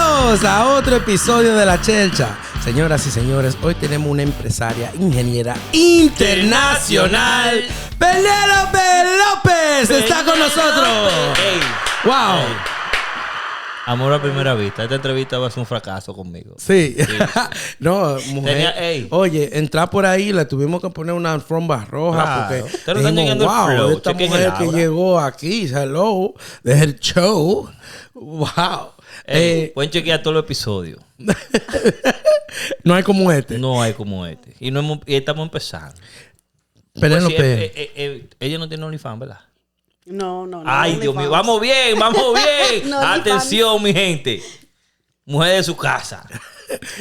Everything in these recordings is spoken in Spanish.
Bienvenidos a otro episodio de La Chercha. Señoras y señores, hoy tenemos una empresaria, ingeniera internacional. Penelope Lopez está con nosotros. Hey. Wow. Hey. Amor a primera vista. Esta entrevista va a ser un fracaso conmigo. Sí. No, mujer. Hey. Oye, entrar por ahí, le tuvimos que poner una alfombra roja. Claro. Porque dijimos, wow, esta mujer que llegó aquí, hello, del show. Wow. Pueden chequear todos los episodios. No hay como este. No hay como este. Y estamos empezando. Penelope. Pues ella no tiene OnlyFans, ¿verdad? No. Ay, Dios mío. Vamos bien. No, Atención, mi gente. Mujer de su casa.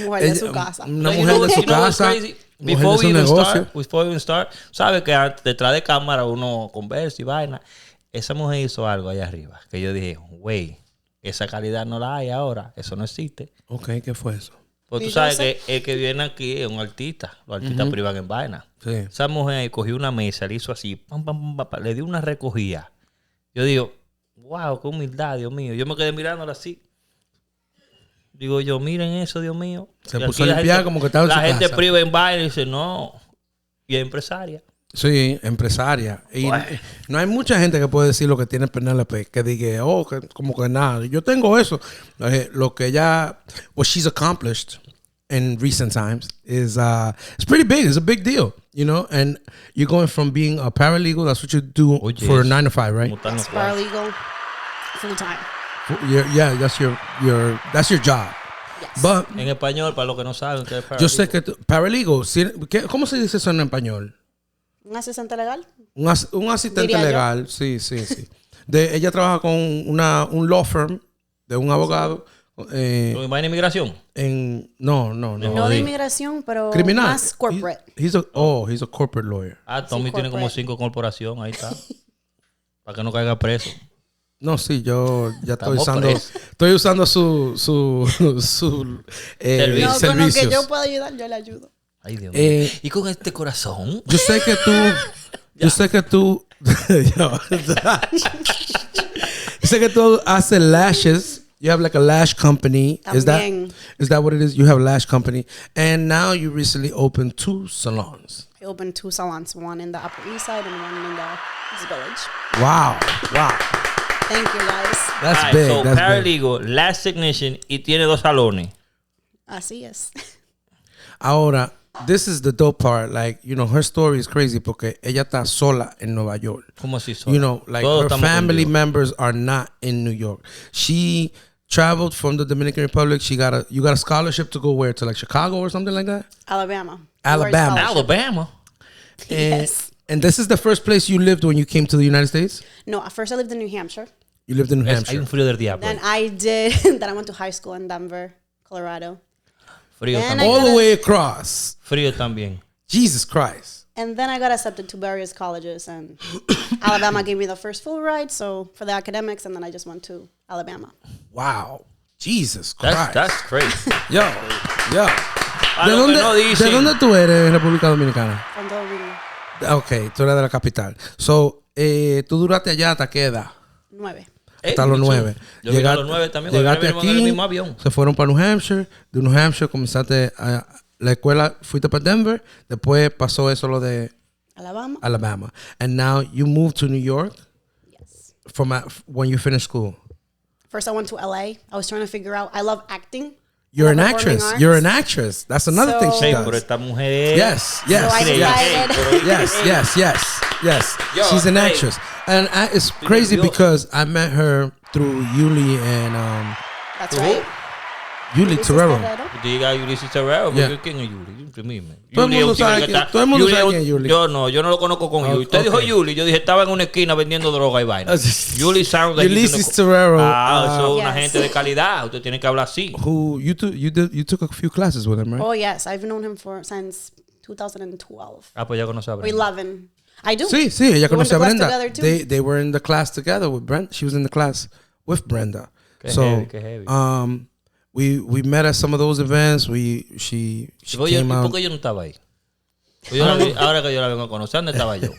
Mujer de su casa. Una mujer de su casa. Before we even start, sabe que detrás de cámara uno conversa y vaina. Esa mujer hizo algo allá arriba. Que yo dije, güey, esa calidad no la hay ahora. Eso no existe. Ok, ¿qué fue eso? Pues tú sabes que el que viene aquí es un artista. Los artistas privan en vaina. Sí. Esa mujer cogió una mesa, le hizo así, pam, pam, pam, pam, le dio una recogida. Yo digo, wow, qué humildad, Dios mío. Yo me quedé mirándola así. Digo yo, miren eso, Dios mío. Se puso a limpiar como que estaba en su casa. La gente priva en vaina y dice, no. Y es empresaria. Sí, empresaria. Y no hay mucha gente que puede decir lo que tiene Penelope, que diga, que como que nada. Yo tengo eso. Lo que ella, what she's accomplished in recent times is, it's pretty big. It's a big deal, you know? And you're going from being a paralegal, that's what you do for 9 to 5, right? Yes, paralegal, full time. Yeah, that's your job. Yes. But, en español, para los que no saben qué es paralegal. yo sé que paralegal, ¿cómo se dice eso en español? ¿Un asistente legal? Un asistente legal, sí. Ella trabaja con un law firm de un abogado. ¿Va en inmigración? No de inmigración, pero criminal. Más corporate. He's a corporate lawyer. Tommy Sí, tiene como 5 corporaciones, ahí está. Para que no caiga preso. No, sí, yo ya estoy Estamos usando su Servicio. Con lo que servicios. yo puedo ayudar, yo le ayudo. Ay, Dios mío. Y con este corazón. Yo sé que tú haces lashes. You have like a lash company. También. Is that what it is? You have a lash company. And now you recently opened 2 salons. I opened 2 salons, one in the Upper East Side and one in the East Village. Wow. Thank you, guys. That's big. So, That's paralegal, lash technician y tiene 2 salones. Así es. Ahora, this is the dope part. Like, you know, her story is crazy porque ella está sola en Nueva York. ¿Cómo así sola? You know, like Todos her family members are not in New York. She traveled from the Dominican Republic. You got a scholarship to go where? To like Chicago or something like that? Alabama. Alabama. Yes. And this is the first place you lived when you came to the United States? No, at first I lived in New Hampshire. You lived in New Hampshire. Hay un frío del diablo. Then I went to high school in Denver, Colorado. Frío And también. All the way across. Frío también. Jesus Christ. And then I got accepted to various colleges, and Alabama gave me the first full ride, so for the academics, and then I just went to Alabama. Wow. Jesus Christ. That's crazy. Yo. ¿De dónde tú eres, República Dominicana? From Dublin. Ok, tú eres de la capital. So, tú duraste allá hasta qué edad? 9. Hasta los 9. Yo llegué a los 9 también. Llegaste En el aquí, mismo avión. se fueron para New Hampshire. De New Hampshire comenzaste a la escuela, fuiste para Denver. Después pasó eso lo de Alabama. And now you moved to New York. Yes. From when you finished school. First I went to LA. I was trying to figure out, I love acting. You're an Performing actress. arts. You're an actress. That's another thing she Sí, does. pero esta mujer. Yes. So I decided. Yes. Yo, She's an hey. actress. And it's crazy because I met her through Yuli and That's right. Yuli Terrero. Diga Ulysses Terrero. Yeah. ¿Quién es Yuli? Dime. Todo el mundo sabe quién es Yuli. Yo no, yo no lo conozco con Yuli. Usted dijo Yuli. Yo dije, estaba en una esquina vendiendo droga y vaina. Yuli sounds like Ulysses Terrero. eso es una Yes. gente de calidad. Usted tiene que hablar así. Who you took a few classes with him, right? Oh, yes. I've known him since 2012. Pues ya conoce a Or Brenda. 11. I do. Sí, ella We went conoce a to class Brenda. together, too. They were in the class together with Brenda. She was in the class with Brenda. Qué heavy. We met at some of those events. She Oye, came ¿y out. por qué yo no estaba ahí? Pues yo ahora que yo la vengo a conocer, ¿dónde estaba yo?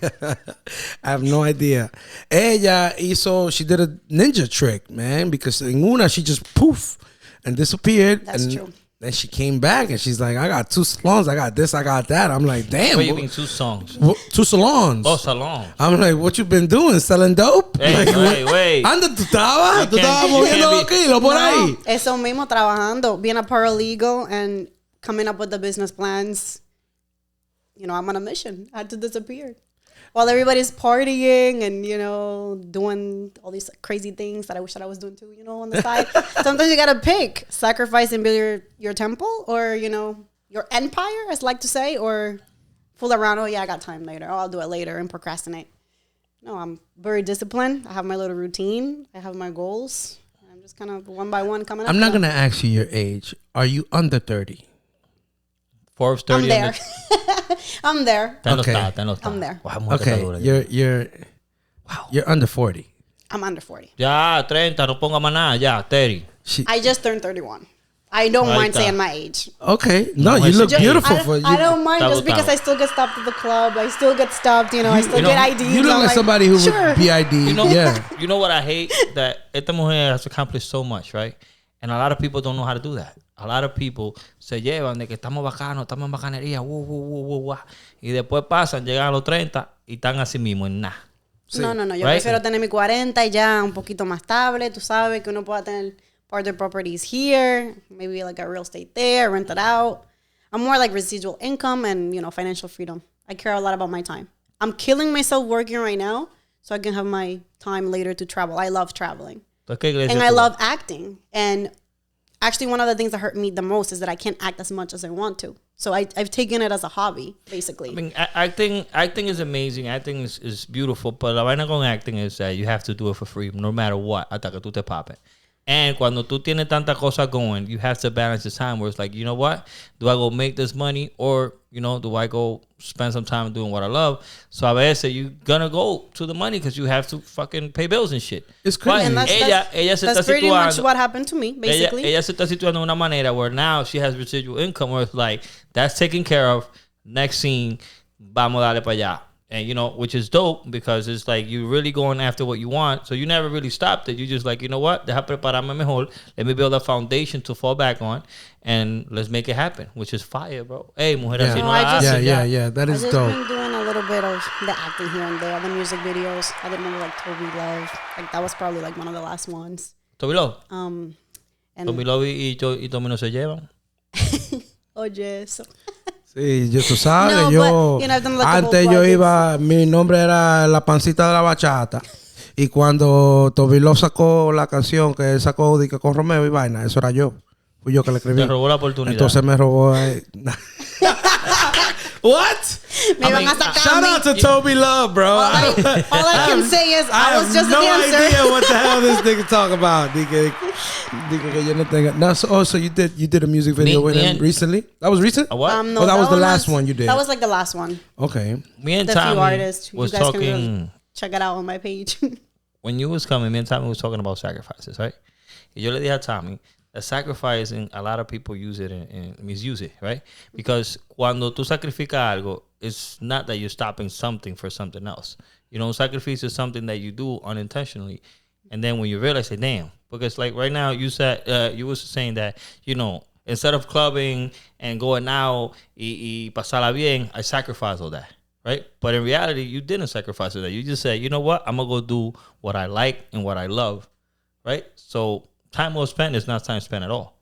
I have no idea. Ella hizo, she did a ninja trick, man, because en una, she just poof. and disappeared. That's and true. Then she came back and she's like, I got 2 salons, I got this, I got that. I'm like, damn. What do you mean 2 songs? 2 salons. Oh, salon. I'm like, what you been doing? Selling dope? Hey, like, wait. Anda, tú estabas You moviendo can't los kilos por ahí. Eso mismo, trabajando, being a paralegal and coming up with the business plans. You know, I'm on a mission. I had to disappear. While everybody's partying and, you know, doing all these crazy things that I wish that I was doing too, you know, on the side. Sometimes you got to pick, sacrifice and build your temple, or, you know, your empire, as I like to say, or fool around. Oh, yeah, I got time later. Oh, I'll do it later and procrastinate. No, I'm very disciplined. I have my little routine. I have my goals. I'm just kind of one by one coming up. I'm not going to ask you your age. Are you under 30? Forbes 30. I'm there. I'm there. Okay. I'm there. Wow, Okay, you're under 40. I'm under 40. Ya, 30, no ponga más nada. Ya, 30. I just turned 31. I don't mind saying my age. Okay. No, you look beautiful for you. I don't mind just because I still get stopped at the club. I still get stopped, you know. I still get IDs. You look like somebody who would be ID. You know what I hate? That esta mujer has accomplished so much, right? And a lot of people don't know how to do that. A lot of people se llevan de que estamos bacanos, estamos en bacanería, y después pasan, llegan a los 30 y están así mismo en nada. Sí. No. Yo prefiero tener mi 40 y ya un poquito más estable. Tú sabes que uno pueda tener partner properties here, maybe like a real estate there, rent it out. I'm more like residual income and, you know, financial freedom. I care a lot about my time. I'm killing myself working right now so I can have my time later to travel. I love traveling. And I love acting. And actually, one of the things that hurt me the most is that I can't act as much as I want to. So I've taken it as a hobby, basically. I mean, acting is amazing. Acting is beautiful. But la vaina con acting is that you have to do it for free, no matter what, hasta que tú te papes. And cuando tú tienes tanta cosa going, you have to balance the time where it's like, you know what? Do I go make this money, or, you know, do I go spend some time doing what I love? So a veces you're gonna go to the money because you have to fucking pay bills and shit. It's crazy. And that's pretty much what happened to me, basically. Ella se está situando de una manera where now she has residual income where it's like, that's taken care of. Next scene, vamos a darle para allá. And, you know, which is dope because it's like you're really going after what you want. So you never really stopped it. You just like, you know what? Deja prepararme mejor. Let me build a foundation to fall back on. And let's make it happen, which is fire, bro. Hey, mujer, así no la hace. Yeah. That is dope. I've just been doing a little bit of the acting here and there, the music videos. I did remember like Toby Love. Like that was probably like one of the last ones. Toby Love? And Toby Love y Tommy no se llevan. Oye, eso. Sí, tú sabes, No, yo but, you know, I've done like antes yo iba, mi nombre era La Pancita de la Bachata, y cuando Toby Love sacó la canción que él sacó con Romeo y vaina, eso era yo. Fui yo que le escribí. Te robó la oportunidad. Entonces me robó. What? Shout out to Toby Love, bro. All I can say is I was just a dancer. I have no idea what the hell this nigga talk about. Dije que yo no tenga. No, so you did a music video with him recently? That was recent? What? No, that was the last one you did. That was like the last one. Okay. Me and the Tommy few artists. was you guys talking. can check it out on my page. When you was coming, me and Tommy was talking about sacrifices, right? Y yo le dije a Tommy, the sacrificing, a lot of people use it and misuse it, right? Because cuando tú sacrificas algo, it's not that you're stopping something for something else. You know, sacrifice is something that you do unintentionally. And then when you realize, say, damn. Because like right now, you said, you was saying that, you know, instead of clubbing and going out y pasarla bien, I sacrificed all that, right? But in reality, you didn't sacrifice all that. You just said, you know what? I'm going to go do what I like and what I love, right? So time well spent is not time spent at all.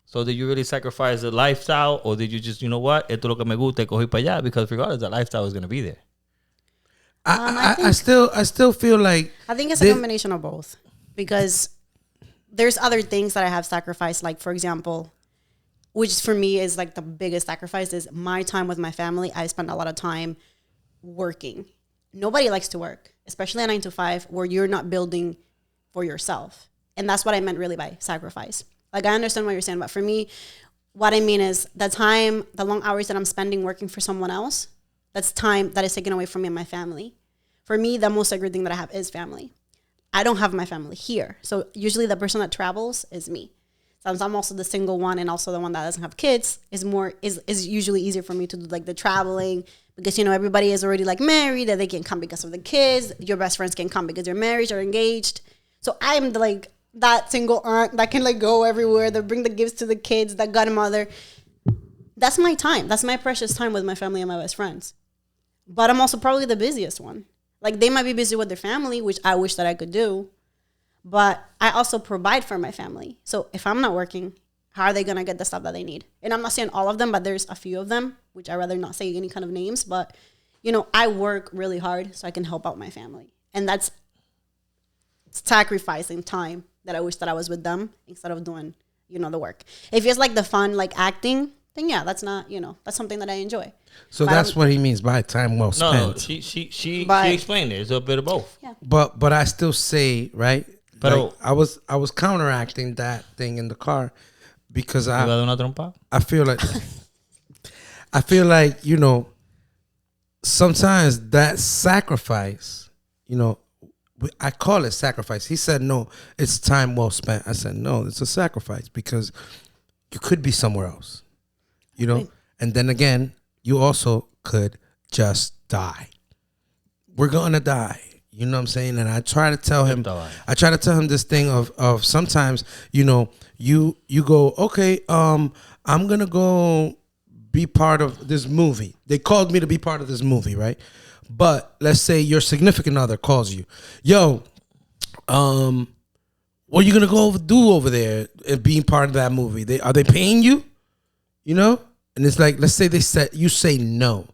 So did you really sacrifice the lifestyle, or did you just, you know what, esto es lo que me gusta, cogí para allá? Because regardless, the lifestyle is going to be there. I still feel like I think it's a combination of both, because there's other things that I have sacrificed. Like, for example, which for me is like the biggest sacrifice is my time with my family. I spend a lot of time working. Nobody likes to work, especially a 9 to 5 where you're not building for yourself. And that's what I meant really by sacrifice. Like, I understand what you're saying, but for me, what I mean is the time, the long hours that I'm spending working for someone else, that's time that is taken away from me and my family. For me, the most sacred thing that I have is family. I don't have my family here. So usually the person that travels is me. Since I'm also the single one and also the one that doesn't have kids, is usually easier for me to do like the traveling, because, you know, everybody is already like married and they can come because of the kids. Your best friends can come because they're married or engaged. So I'm like that single aunt that can like go everywhere, that bring the gifts to the kids, that godmother. That's my time. That's my precious time with my family and my best friends. But I'm also probably the busiest one. Like, they might be busy with their family, which I wish that I could do. But I also provide for my family. So if I'm not working, how are they going to get the stuff that they need? And I'm not saying all of them, but there's a few of them, which I'd rather not say any kind of names. But, you know, I work really hard so I can help out my family. And that's sacrificing time that I wish that I was with them instead of doing, you know, the work. If it's like the fun, like acting, then yeah, that's not, you know, that's something that I enjoy. So that's what he means by time well spent. No, she explained it. It's a bit of both. Yeah. But I still say, right? Like, I was counteracting that thing in the car because I feel like, you know, sometimes that sacrifice, you know, I call it sacrifice. He said, no, it's time well spent. I said, no, it's a sacrifice because you could be somewhere else, you know? Right. And then again, you also could just die. We're going to die. You know what I'm saying? And I try to tell him this thing of sometimes, you know, you go, okay, I'm going to go be part of this movie. They called me to be part of this movie, right? But let's say your significant other calls you, yo, what are you gonna go do over there and being part of that movie? Are they paying you? You know? And it's like, let's say you say no.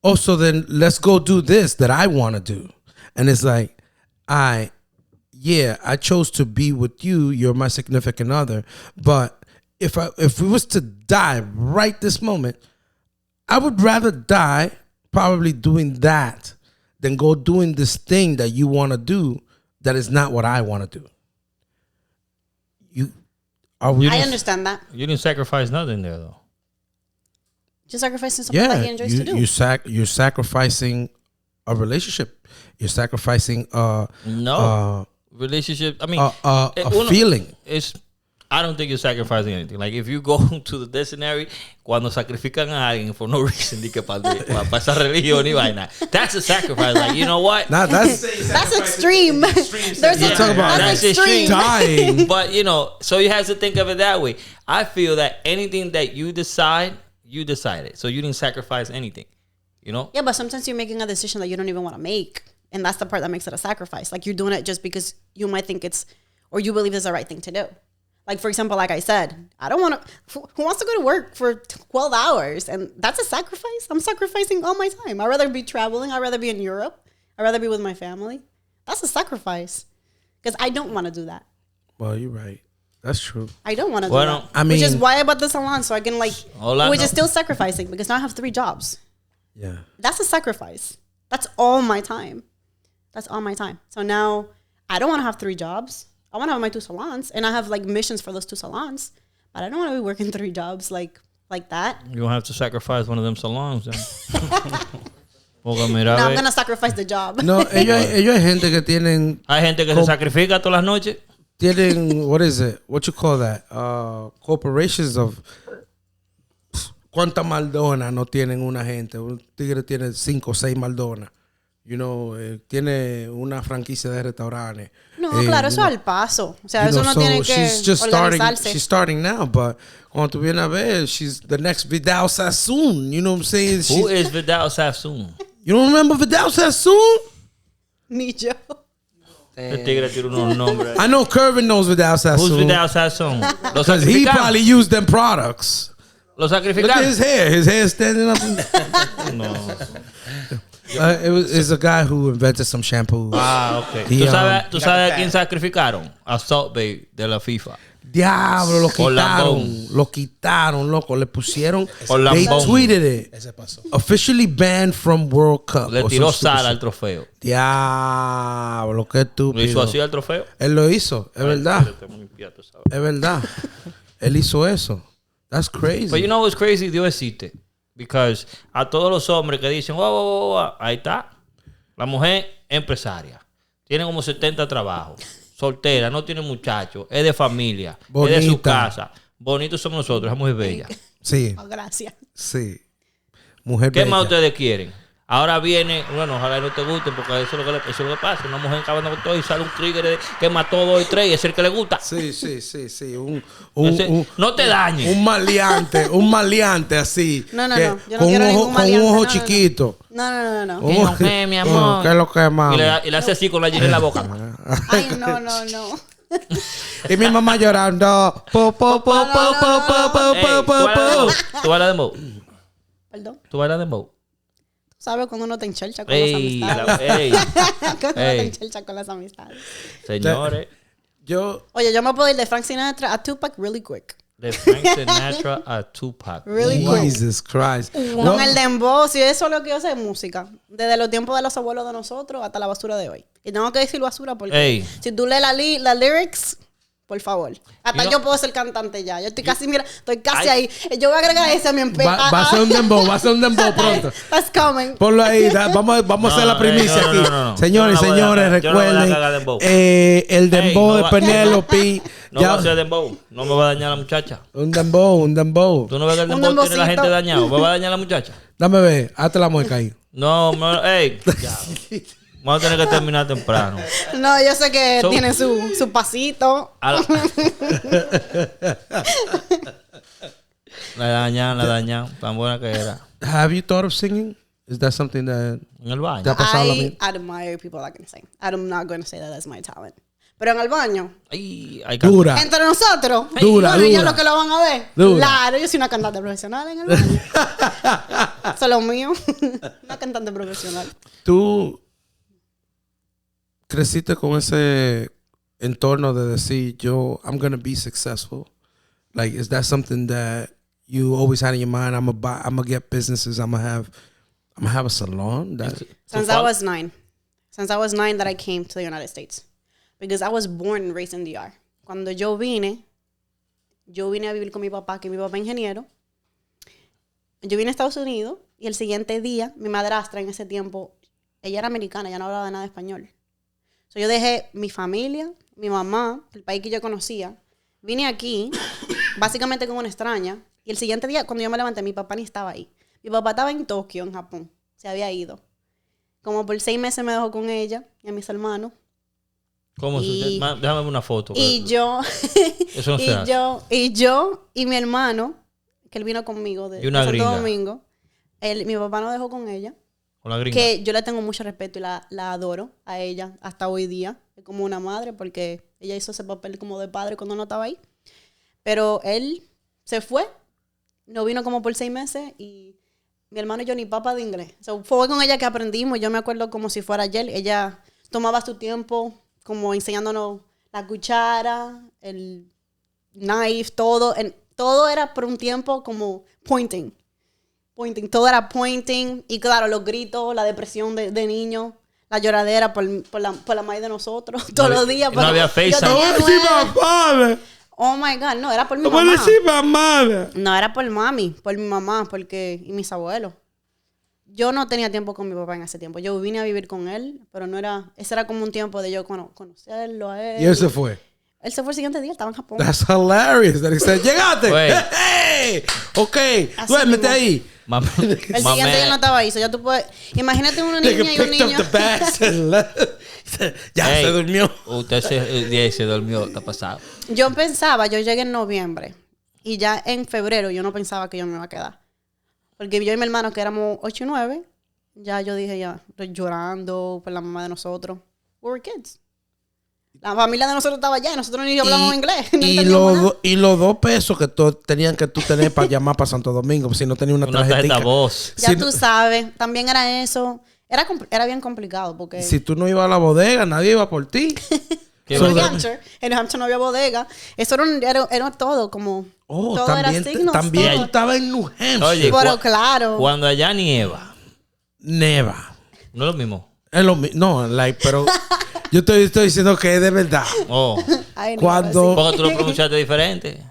Oh, so then let's go do this that I want to do. And it's like, I chose to be with you. You're my significant other. But if we was to die right this moment, I would rather die probably doing that than go doing this thing that you want to do that is not what I want to do. I understand that. You didn't sacrifice nothing there, though. Just sacrificing something that he enjoys to do. You're sacrificing a relationship. You're sacrificing relationship. I mean, a feeling. I don't think you're sacrificing anything. Like, if you go to the dictionary, cuando sacrifican a alguien for no reason, para esa religión y vaina, that's a sacrifice. Like, you know what? Nah, that's extreme. That's extreme. Dying. But, you know, so you have to think of it that way. I feel that anything that you decide, you decided. So you didn't sacrifice anything, you know? Yeah, but sometimes you're making a decision that you don't even want to make. And that's the part that makes it a sacrifice. Like, you're doing it just because you might think or you believe it's the right thing to do. Like, for example, like I said, I don't want to... Who wants to go to work for 12 hours? And that's a sacrifice. I'm sacrificing all my time. I'd rather be traveling. I'd rather be in Europe. I'd rather be with my family. That's a sacrifice. Because I don't want to do that. Well, you're right. That's true. I don't want to do that. I mean... Which is why I bought the salon, so I can, like... Which is still sacrificing, because now I have 3 jobs. Yeah. That's a sacrifice. That's all my time. That's all my time. So now, I don't want to have 3 jobs. I want to have my 2 salons, and I have like missions for those 2 salons, but I don't want to be working 3 jobs like that. You're going to have to sacrifice one of them salons then. No, I'm going to sacrifice the job. No, ellos hay gente que tienen... Hay gente que se sacrifica todas las noches. Tienen, what is it? What you call that? Corporations of... ¿Cuántas maldonas no tienen una gente? Un tigre tiene 5 o 6 maldonas. You know, tiene una franquicia de restaurantes. No, claro, eso al paso. O sea, eso no tiene que organizarse. She's starting now, but cuando tú vienes a ver, she's the next Vidal Sassoon. You know what I'm saying? Who is Vidal Sassoon? You don't remember Vidal Sassoon? Ni yo. I know Kervin knows Vidal Sassoon. Who's Vidal Sassoon? Because he probably used them products. Los sacrificaron. Look at his hair. His hair standing up. No. It's a guy who invented some shampoo. Ah, ok. ¿Tú sabes a quién sacrificaron? A Salt Bay de la FIFA. Diablo, lo quitaron, loco. Le pusieron. They tweeted it. Ese pasó. Officially banned from World Cup. Le tiró sal al trofeo. Diablo, qué estúpido. ¿Lo hizo así al trofeo? Él lo hizo, es verdad. Es verdad. Él hizo eso. That's crazy. But you know what's crazy? Dios existe. Because a todos los hombres que dicen, ahí está. La mujer empresaria. Tiene como 70 trabajos. Soltera, no tiene muchachos. Es de familia. Bonita. Es de su casa. Bonitos somos nosotros. Es muy bella. Sí. Oh, gracias. Sí. Mujer ¿Qué bella. más ustedes quieren? Ahora viene, bueno, ojalá no te guste, porque eso es lo que pasa. Una mujer acabando con todo y sale un trigger que mató 2 y 3 y es el que le gusta. Sí. No te dañes. Un maleante así. No. Yo no quiero ningún maleante. Con un ojo chiquito. No. ¿Qué mi amor? ¿Qué es lo que es, mami? Y le hace así con la gina en la boca. Ay, no. Y mi mamá llorando. ¿Tú bailas dembow? Perdón. ¿Tú bailas dembow? ¿Sabes cuando uno te en Chercha con las amistades? Cuando uno te en Chercha con las amistades. Señores. Oye, yo me puedo ir de Frank Sinatra a Tupac really quick. De Frank Sinatra a Tupac. Really quick. Jesus Christ. Con el dembow, si eso es lo que yo sé, música. Desde los tiempos de los abuelos de nosotros hasta la basura de hoy. Y tengo que decir basura porque si tú lees la lyrics, por favor. Hasta yo puedo ser cantante ya. Yo estoy casi, ahí. Yo voy a agregar ese a mi empresa. Va a ser un dembow, pronto. That's coming. Ponlo ahí. Vamos a hacer la primicia aquí. No. Señores, recuerden. El dembow de Penelope. No va a ser dembow. No me va a dañar la muchacha. Un dembow. ¿Tú no ves que el dembow tiene la gente dañado? ¿Me va a dañar la muchacha? Dame ver. Hazte la mueca ahí. No, vamos a tener que terminar temprano. No, yo sé que tiene su pasito. La dañan. Tan buena que era. Have you thought of singing? Is that something that... En el baño. I admire people that can sing. I'm not going to say that that's my talent. Pero en el baño. Dura. Entre nosotros. Dura. Ellos los que lo van a ver. Dura. Claro, yo soy una cantante profesional en el baño. Eso es lo mío. Una cantante profesional. Tú creciste con ese entorno de decir, I'm going to be successful. Like, is that something that you always had in your mind? I'm gonna get businesses. I'm gonna have a salon. Since I was 9. Since I was 9 that I came to the United States. Because I was born and raised in DR. Cuando yo vine a vivir con mi papá, que mi papá es ingeniero. Yo vine a Estados Unidos y el siguiente día, mi madrastra en ese tiempo, ella era americana, ella no hablaba nada de español. So yo dejé mi familia, mi mamá, el país que yo conocía. Vine aquí, básicamente como una extraña. Y el siguiente día, cuando yo me levanté, mi papá ni estaba ahí. Mi papá estaba en Tokio, en Japón. Se había ido. Como por 6 meses me dejó con ella y a mis hermanos. ¿Cómo? Déjame ver una foto. Y yo, eso no se hace. y mi hermano, que él vino conmigo de Santo Domingo, mi papá nos dejó con ella. Con la gringa. Que yo le tengo mucho respeto y la adoro a ella hasta hoy día. Es como una madre porque ella hizo ese papel como de padre cuando no estaba ahí. Pero él se fue, no vino como por 6 meses y mi hermano y yo ni papa de inglés. So, fue con ella que aprendimos. Yo me acuerdo como si fuera ayer. Ella tomaba su tiempo como enseñándonos la cuchara, el knife, todo. Todo era por un tiempo como pointing. Todo era pointing. Y claro, los gritos, la depresión de niños, la lloradera por la madre de nosotros. Todos los días. No había FaceTime. Oh my God, no, era por mi mamá. No, era por mami, por mi mamá, y mis abuelos. Yo no tenía tiempo con mi papá en ese tiempo. Yo vine a vivir con él, pero no era... Ese era como un tiempo de yo conocerlo a él. ¿Y él se fue? Él se fue el siguiente día, estaba en Japón. That's hilarious. That he said, ¡llegaste! ¡Hey! Ok, duérmete ahí. El siguiente día no estaba ahí. So ya tú puedes... Imagínate una niña y un niño. Ya se durmió. Usted se durmió, está pasado. Yo llegué en noviembre. Y ya en febrero yo no pensaba que yo me iba a quedar. Porque yo y mi hermano, que éramos 8 y 9, ya yo dije, llorando por la mamá de nosotros. We were kids. La familia de nosotros estaba allá y nosotros ni hablamos inglés. Y los 2 pesos que tenían que tú tener para llamar para Santo Domingo, si no tenía una tarjeta. Voz. Ya tú sabes, también era eso. Era bien complicado porque... Si tú no ibas a la bodega, nadie iba por ti. En New Hampshire no había bodega. Eso era todo como... todo también, era signos. También tú estabas en New Hampshire. Oye, pero claro. Cuando allá nieva. Neva. No es lo mismo. Es lo mismo. No, pero... Yo estoy diciendo que es de verdad. Cuando... Porque tú lo pronunciaste diferente.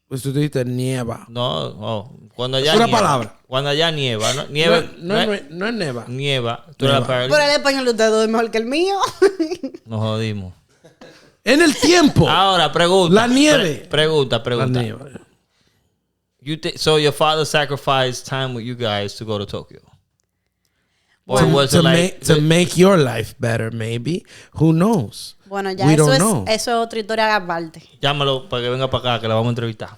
Pues tú dijiste nieva. No. Cuando allá es una nieva. Palabra. Cuando allá nieva. No es neva. Nieva. Pero el español de ustedes es mejor que el mío. Nos jodimos. En el tiempo. Ahora, pregunta. La nieve. Pregunta. La nieve. So your father sacrificed time with you guys to go to Tokyo. to make your life better, maybe. Who knows? Bueno, ya eso es otra historia aparte. Llámalo para que venga para acá, que la vamos a entrevistar.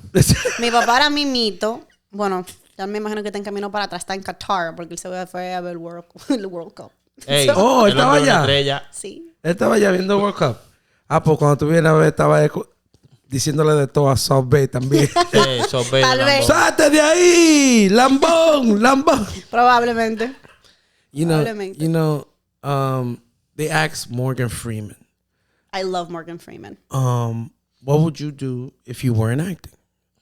Mi papá era mimito. Bueno, ya me imagino que está en camino para atrás. Está en Qatar, porque él se fue a ver el World Cup. Hey, estaba allá. Sí. Él estaba allá viendo el World Cup. Pues cuando tú vienes a ver, estaba diciéndole de todo a South Bay también. South Bay. Tal vez. ¡Sáte de ahí! ¡Lambón! Probablemente. You know, they asked Morgan Freeman. I love Morgan Freeman. What would you do if you weren't acting?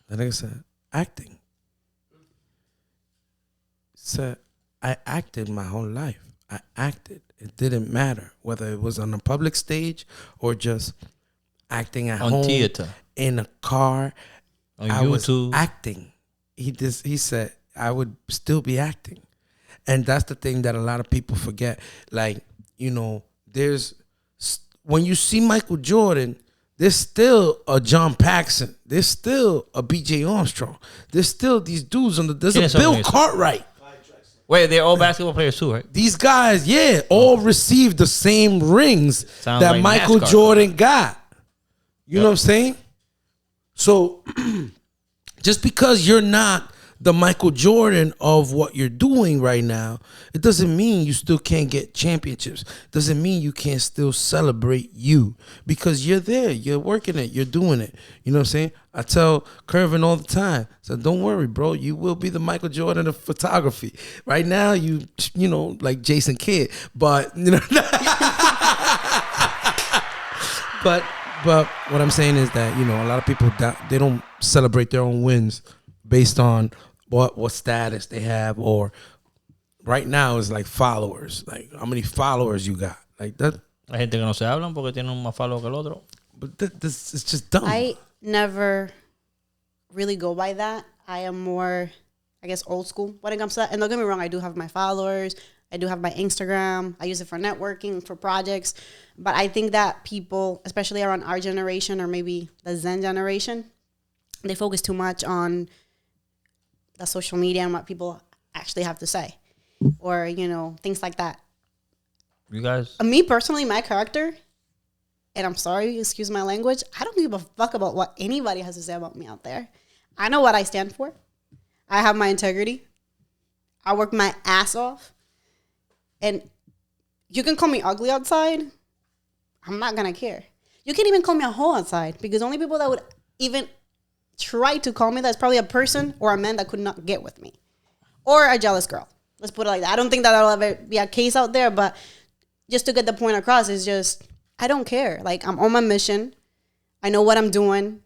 That nigga said, acting. Said, I acted my whole life. I acted. It didn't matter whether it was on a public stage or just acting at home, on theater, in a car. On I YouTube. was acting. He said I would still be acting. And that's the thing that a lot of people forget. Like, you know, when you see Michael Jordan, there's still a John Paxson. There's still a B.J. Armstrong. There's still these dudes there's a Bill Cartwright. Wait, they're all basketball players too, right? These guys, all received the same rings that like Michael NASCAR. Jordan got. You know what I'm saying? So, just because you're not the Michael Jordan of what you're doing right now, it doesn't mean you still can't get championships. Doesn't mean you can't still celebrate you, because you're there, you're working it, you're doing it. You know what I'm saying? I tell Curvin all the time, so don't worry, bro, you will be the Michael Jordan of photography. Right now, you know, like Jason Kidd, but you know. but what I'm saying is that, you know, a lot of people, they don't celebrate their own wins based on what status they have, or right now is like followers, like how many followers you got, like that. Hay gente que no se hablan porque tienen más follow que el otro. But this is just dumb. I never really go by that. I am more, I guess, old school when it comes to that. And don't get me wrong, I do have my followers. I do have my Instagram. I use it for networking, for projects. But I think that people, especially around our generation or maybe the Zen generation, they focus too much on the social media and what people actually have to say, or, you know, things like that. You guys? Me personally, my character, and I'm sorry, excuse my language, I don't give a fuck about what anybody has to say about me out there. I know what I stand for. I have my integrity. I work my ass off. And you can call me ugly outside. I'm not going to care. You can even call me a hoe outside, because the only people that would even try to call me that's probably a person or a man that could not get with me, or a jealous girl. Let's put it like that. I don't think that that'll ever be a case out there, but just to get the point across is just, I don't care. Like, I'm on my mission. I know what I'm doing.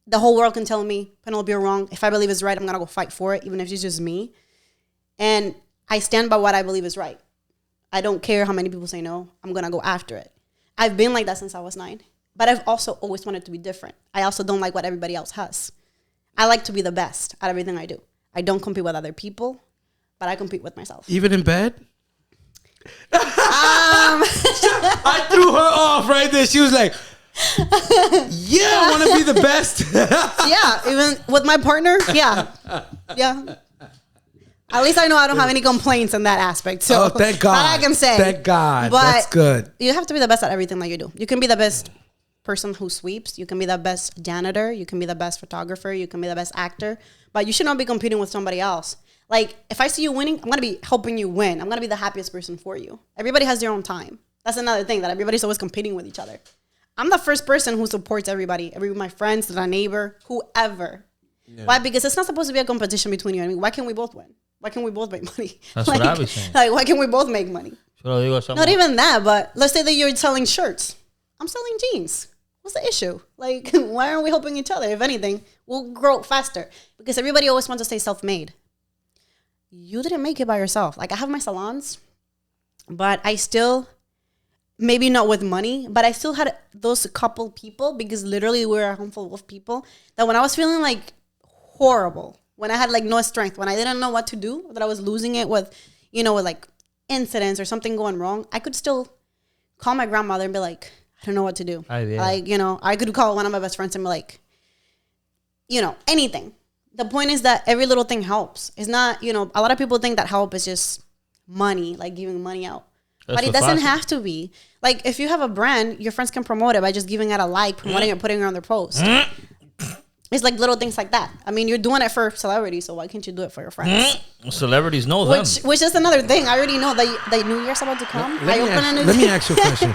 The whole world can tell me, Penelope, you're wrong. If I believe it's right, I'm going to go fight for it, even if it's just me. And I stand by what I believe is right. I don't care how many people say no. I'm going to go after it. I've been like that since I was 9. But I've also always wanted to be different. I also don't like what everybody else has. I like to be the best at everything I do. I don't compete with other people, but I compete with myself. Even in bed? I threw her off right there. She was like, yeah, I want to be the best. Yeah, even with my partner, yeah. Yeah. At least I know I don't have any complaints in that aspect. So thank God. That I can say. Thank God. But that's good. You have to be the best at everything that you do. You can be the best person who sweeps. You can be the best janitor. You can be the best photographer. You can be the best actor. But you should not be competing with somebody else. Like, if I see you winning, I'm going to be helping you win. I'm going to be the happiest person for you. Everybody has their own time. That's another thing, that everybody's always competing with each other. I'm the first person who supports everybody. My friends, my neighbor, whoever. Yeah. Why? Because it's not supposed to be a competition between you and me. Why can't we both win? Why can't we both make money? That's what I was saying. Like, why can't we both make money? Not even that, but let's say that you're selling shirts. I'm selling jeans. What's the issue? Like, why aren't we helping each other? If anything, we'll grow faster. Because everybody always wants to stay self-made. You didn't make it by yourself. Like, I have my salons, but I still, maybe not with money, but I still had those couple people, because literally we're a handful of people, that when I was feeling like horrible, when I had like no strength, when I didn't know what to do, that I was losing it with, you know, with like incidents or something going wrong, I could still call my grandmother and be like, I don't know what to do. Like, you know, I could call one of my best friends and be like, you know, anything. The point is that every little thing helps. It's not, you know, a lot of people think that help is just money, like giving money out. That's But it doesn't have to be. Like, if you have a brand, your friends can promote it by just giving it a like, promoting it, putting it on their post. It's like little things like that. I mean, you're doing it for celebrities, so why can't you do it for your friends? Celebrities know them. Which is another thing. I already know that the New Year's about to come. Let me ask you a question.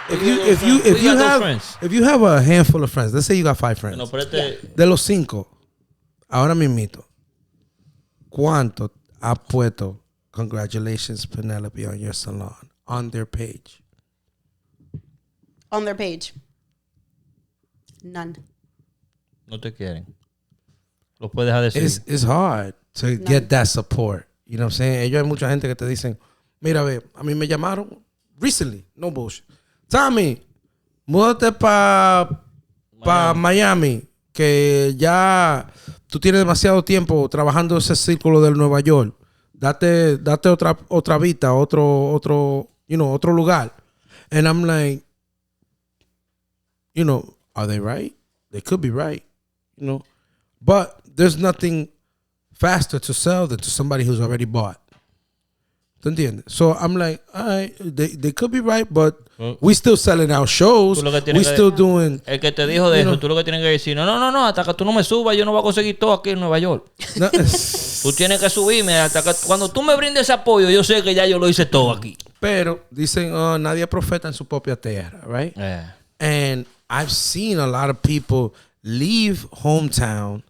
If you have a handful of friends, let's say you got 5 friends. No, De los 5, ahora mismito, ¿cuánto ha puesto congratulations Penelope on your salon on their page? On their page. None. No te quieren. Lo puedes dejar de decir. It's hard to get that support. You know what I'm saying? Ellos hay mucha gente que te dicen, mira, ve, a mí me llamaron recently, no bullshit. Tommy, múdate pa Miami, que ya tú tienes demasiado tiempo trabajando ese círculo del Nueva York. Date otra vida, otro lugar. And I'm like, are they right? They could be right, but there's nothing faster to sell than to somebody who's already bought. ¿Te entiendes? So I'm like, all right, they could be right, but we still selling out shows. We still doing. El que te dijo de eso, tú lo que tienes que decir, no, hasta que tú no me subas, yo no voy a conseguir todo aquí en Nueva York. No. Tú tienes que subirme hasta que cuando tú me brindes ese apoyo, yo sé que ya yo lo hice todo aquí. Pero dicen, nadie es profeta en su propia tierra, right? Yeah. And I've seen a lot of people leave hometown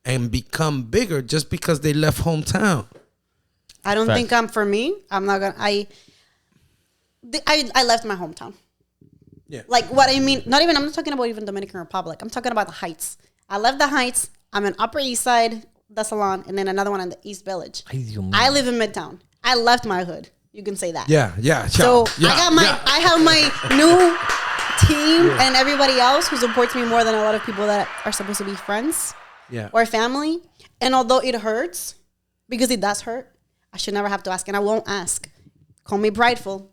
and become bigger just because they left hometown. I don't think for me. I'm not gonna. I left my hometown. Yeah. Like what I mean. I'm not talking about even Dominican Republic. I'm talking about the Heights. I left the Heights. I'm in Upper East Side, the salon, and then another one in the East Village. I live in Midtown. I left my hood. You can say that. Yeah. So I have my new team and everybody else who supports me more than a lot of people that are supposed to be friends or family. And although it hurts, because it does hurt, I should never have to ask, and I won't ask. Call me prideful.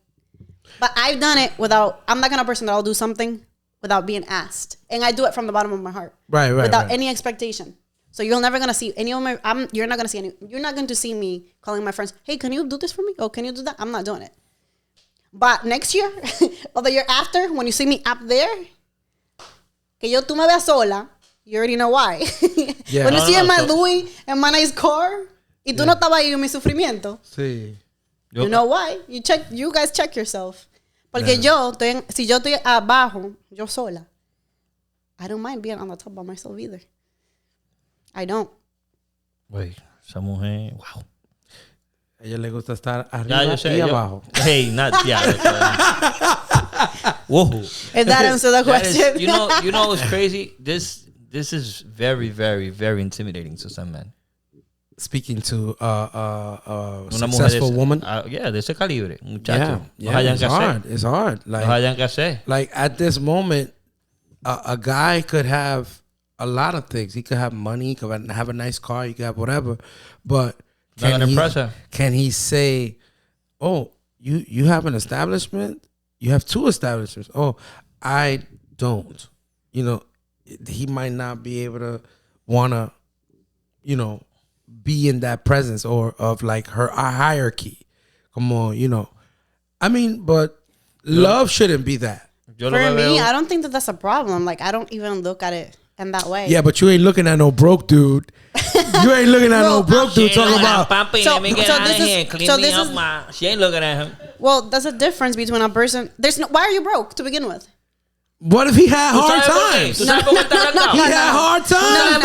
But I've done it without, I'm not the kind of person that I'll do something without being asked. And I do it from the bottom of my heart. Right. Without any expectation. So you're never going to see any of my, you're not going to see me calling my friends, hey, can you do this for me? Oh, can you do that? I'm not doing it. But next year, or the year after, when you see me up there, que tú me veas sola, you already know why. When you see my Louis and my nice car, y tú no estabas ahí en mi sufrimiento. Sí. You know why? You guys check yourself. Porque si yo estoy abajo, yo sola, I don't mind being on the top by myself either. I don't. Wait, esa mujer, wow. A ella le gusta estar arriba y abajo. Hey, not whoa. If that answers the question. You know what's crazy? This is very, very, very intimidating to some men. Speaking to a successful woman. De ese calibre, muchacho. It's hard. Like at this moment, a guy could have a lot of things. He could have money. He could have a nice car. He could have whatever. But can he say, "Oh, you have an establishment? You have 2 establishments. Oh, I don't." He might not be able to wanna, be in that presence or of like her hierarchy. Come on, I mean, but love shouldn't be that. For me, I don't think that's a problem. Like, I don't even look at it in that way. Yeah, but you ain't looking at no broke dude. You ain't looking at no broke dude talking about. She ain't looking at him. Well, there's a difference between a person. Why are you broke to begin with? What if he had hard times? He had hard times.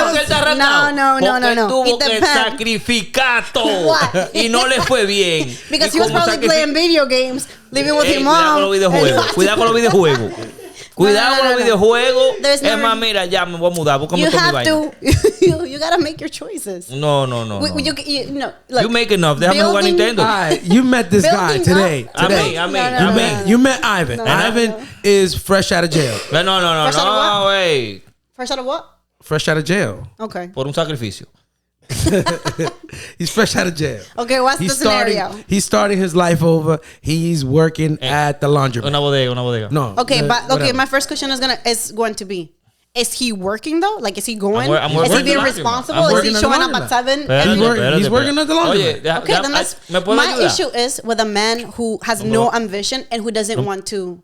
No. Tuvo que sacrificar todo y no le fue bien. Because he was probably playing video games, living with his mom. Cuidado con los videojuegos. Es más, mira, ya me voy a mudar. Búscame todo mi vaina. You gotta make your choices. No. You make enough. Déjame jugar Nintendo. You met this guy today. You met Ivan. Ivan is fresh out of jail. No, wait. Fresh out of what? Fresh out of jail. Okay. Por un sacrificio. He's fresh out of jail. Okay, what's the scenario? He's starting his life over. He's working at the laundromat. Una bodega. No. Okay, my first question is going to be, is he working though? Like, is he going? Is he being responsible? Is he showing up at 7? He's working at the laundry. Okay, then that's my issue is with a man who has no ambition and who doesn't want to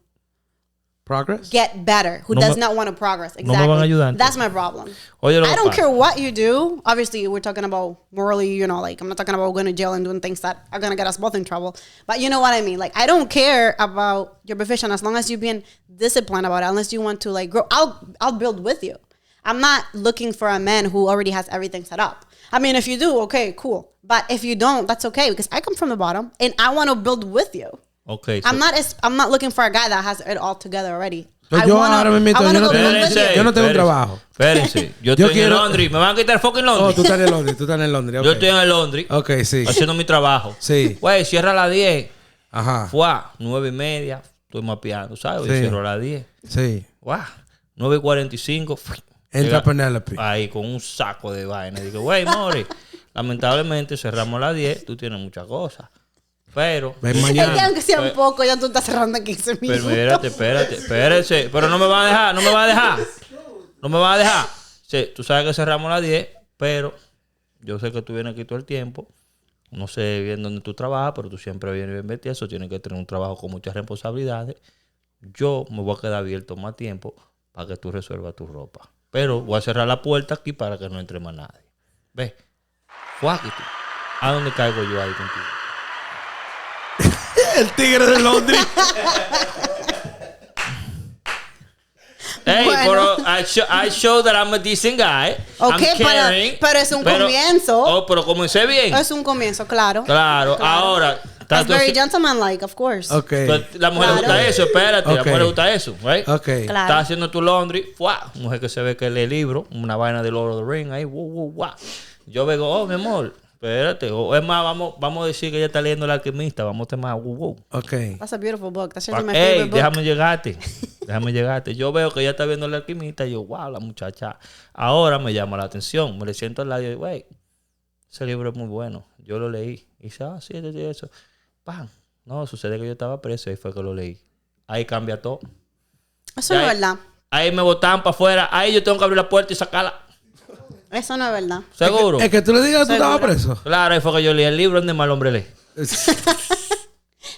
progress, get better, who does not want to progress. Exactly. That's my problem. I don't care what you do. Obviously, we're talking about morally, you know, like I'm not talking about going to jail and doing things that are going to get us both in trouble. But you know what I mean? Like, I don't care about your profession as long as you're being disciplined about it, unless you want to like grow. I'll build with you. I'm not looking for a man who already has everything set up. I mean, if you do, okay, cool. But if you don't, that's okay, because I come from the bottom and I want to build with you. Okay. So I'm not looking for a guy that has it all together already. Yo ahora me meto, yo no tengo un trabajo. Espérense. Yo estoy en el laundry. ¿Me van a quitar fucking laundry? Oh, tú estás en el laundry. Okay. Yo estoy en el laundry. Ok, sí. Haciendo mi trabajo. Sí. Güey, cierra a las 10. Ajá. Fuá, 9:30. Estoy mapeando, ¿sabes? Sí. Cierro a las 10. Sí. Guau, 9:45. Entra Penelope. Ahí con un saco de vaina. Digo, güey, Mori, lamentablemente cerramos a las 10. Tú tienes muchas cosas. Pero ven mañana. Es que aunque sea un poco, ya tú estás cerrando en 15 minutos. Pero espérate. Pero no me van a dejar. Sí, tú sabes que cerramos a las 10, pero yo sé que tú vienes aquí todo el tiempo. No sé bien dónde tú trabajas, pero tú siempre vienes bien vestido. Eso tienes que tener un trabajo con muchas responsabilidades. Yo me voy a quedar abierto más tiempo para que tú resuelvas tu ropa. Pero voy a cerrar la puerta aquí para que no entre más nadie. ¿Ves? ¿A dónde caigo yo ahí contigo? El tigre de Londres. Hey, bueno. Pero I show that I'm a decent guy. Okay, pero es un comienzo. Oh, pero comencé bien. Es un comienzo, claro. Ahora. That's very gentleman-like, of course. Okay. La mujer le gusta eso, espérate. Okay. La mujer le gusta eso, right? Okay. Claro. Estás haciendo tu laundry. ¡Fua! Mujer que se ve que lee libro. Una vaina de Lord of the Rings. Ahí, Yo veo, oh, mi amor. Espérate, o es más, vamos a decir que ella está leyendo El Alquimista. Vamos a tener más. Okay. That's a beautiful book. That's my favorite book. Déjame llegarte. Yo veo que ella está viendo El Alquimista y yo, wow, la muchacha. Ahora me llama la atención. Me le siento al lado y digo, güey, ese libro es muy bueno. Yo lo leí. Y dice, sí, eso. ¡Pam! No, sucede que yo estaba preso y ahí fue que lo leí. Ahí cambia todo. Eso no es verdad. Ahí me botaban para afuera. Ahí yo tengo que abrir la puerta y sacarla. Eso no es verdad. ¿Seguro? Es que tú le digas que tú estabas preso. Claro, ahí fue que yo leí el libro donde mal hombre lee.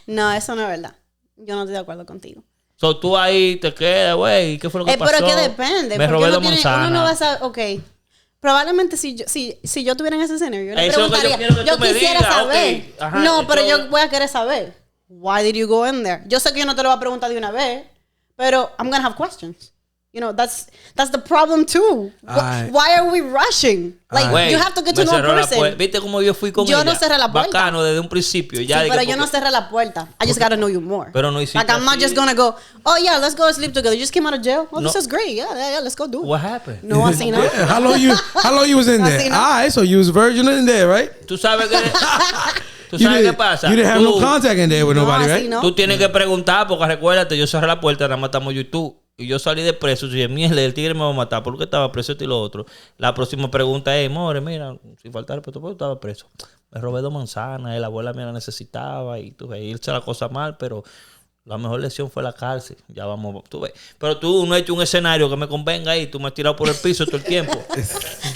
No, eso no es verdad. Yo no estoy de acuerdo contigo. So, tú ahí te quedas, güey. ¿Qué fue lo que pasó? Pero que depende. Me robé de manzana. Uno no va a saber, ok. Probablemente si yo estuviera en ese escenario, yo le preguntaría, yo quisiera saber. Okay. Ajá, no, pero yo voy a querer saber. Why did you go in there? Yo sé que yo no te lo voy a preguntar de una vez, pero I'm gonna have questions. You know, that's the problem too. Why are we rushing? Like, you have to get to know a person. ¿Viste cómo yo fui con ella? Yo no cerré la puerta. Bacano desde un principio. Ya sí, pero yo no cerré la puerta. I just gotta know you more. Pero no hiciste like, I'm not just gonna go, oh yeah, let's go sleep together. You just came out of jail? Oh, no. This is great. Yeah, let's go do it. What happened? No, así no. How long you was in there? So you was virgin in there, right? Tú sabes que... ¿Tú sabes qué pasa? You didn't have no contact in there with nobody, right? No. Tú tienes que preguntar, porque recuérdate, yo cerré la puerta, nada más estamos yo y tú. Y yo salí de preso, y dije, mierda, el tigre me va a matar, porque estaba preso esto y lo otro. La próxima pregunta es, more, mira, sin faltar respeto, ¿por qué estaba preso? Me robé 2 manzanas, la abuela mía la necesitaba, y tú ves, hice la cosa mal, pero la mejor lección fue la cárcel. Ya vamos, tú ves. Pero tú no has hecho un escenario que me convenga ahí, tú me has tirado por el piso todo el tiempo.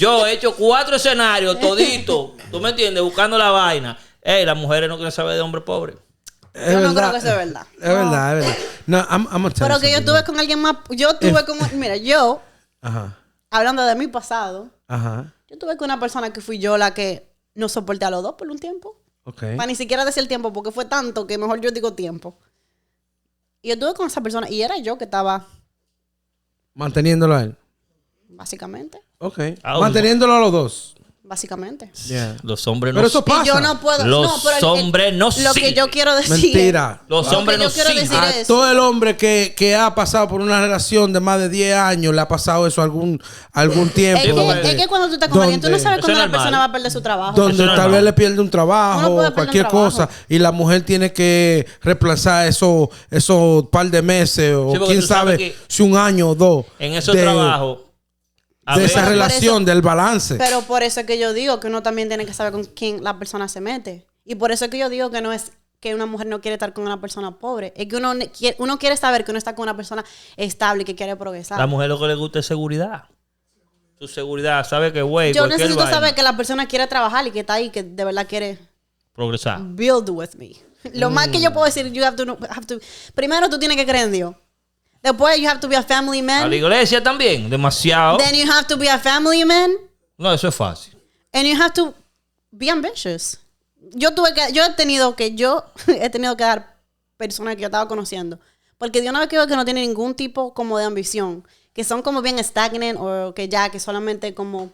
Yo he hecho 4 escenarios, todito, ¿tú me entiendes? Buscando la vaina. Las mujeres no quieren saber de hombre pobre. Yo no creo que sea verdad. Es verdad. No, I'm gonna tell Pero que yo estuve con alguien más. Mira, Ajá. Hablando de mi pasado. Ajá. Yo estuve con una persona que fui yo la que no soporté a los dos por un tiempo. Okay. Para ni siquiera decir el tiempo, porque fue tanto que mejor yo digo tiempo. Y yo estuve con esa persona y era yo que estaba manteniéndolo a él. Básicamente. Ok. Manteniéndolo a los dos. Básicamente. Yeah. Los hombres no. Pero eso pasa. Y yo no puedo. Los hombres no Lo que yo quiero decir. Mentira. Los hombres no sirven. A todo el hombre que ha pasado por una relación de más de 10 años le ha pasado eso algún tiempo. Es que cuando tú estás con alguien, tú no sabes cuando la persona va a perder su trabajo. Donde tal vez le pierde un trabajo o cualquier cosa y la mujer tiene que reemplazar esos par de meses o quién sabe si un año o 2. En esos trabajos. De esa relación, del balance. Pero por eso es que yo digo que uno también tiene que saber con quién la persona se mete. Y por eso es que yo digo que no es que una mujer no quiere estar con una persona pobre. Es que uno quiere saber que uno está con una persona estable y que quiere progresar. La mujer lo que le gusta es seguridad. Su seguridad, sabe que, güey, yo necesito saber que la persona quiere trabajar y que está ahí, que de verdad quiere progresar. Build with me. Lo más que yo puedo decir, you have to. Primero, tú tienes que creer en Dios. Después, you have to be a family man. A la iglesia también, demasiado. Then you have to be a family man. No, eso es fácil. And you have to be ambitious. Yo he tenido que dar personas que yo estaba conociendo. Porque de una vez que veo que no tiene ningún tipo como de ambición, que son como bien stagnant o que solamente como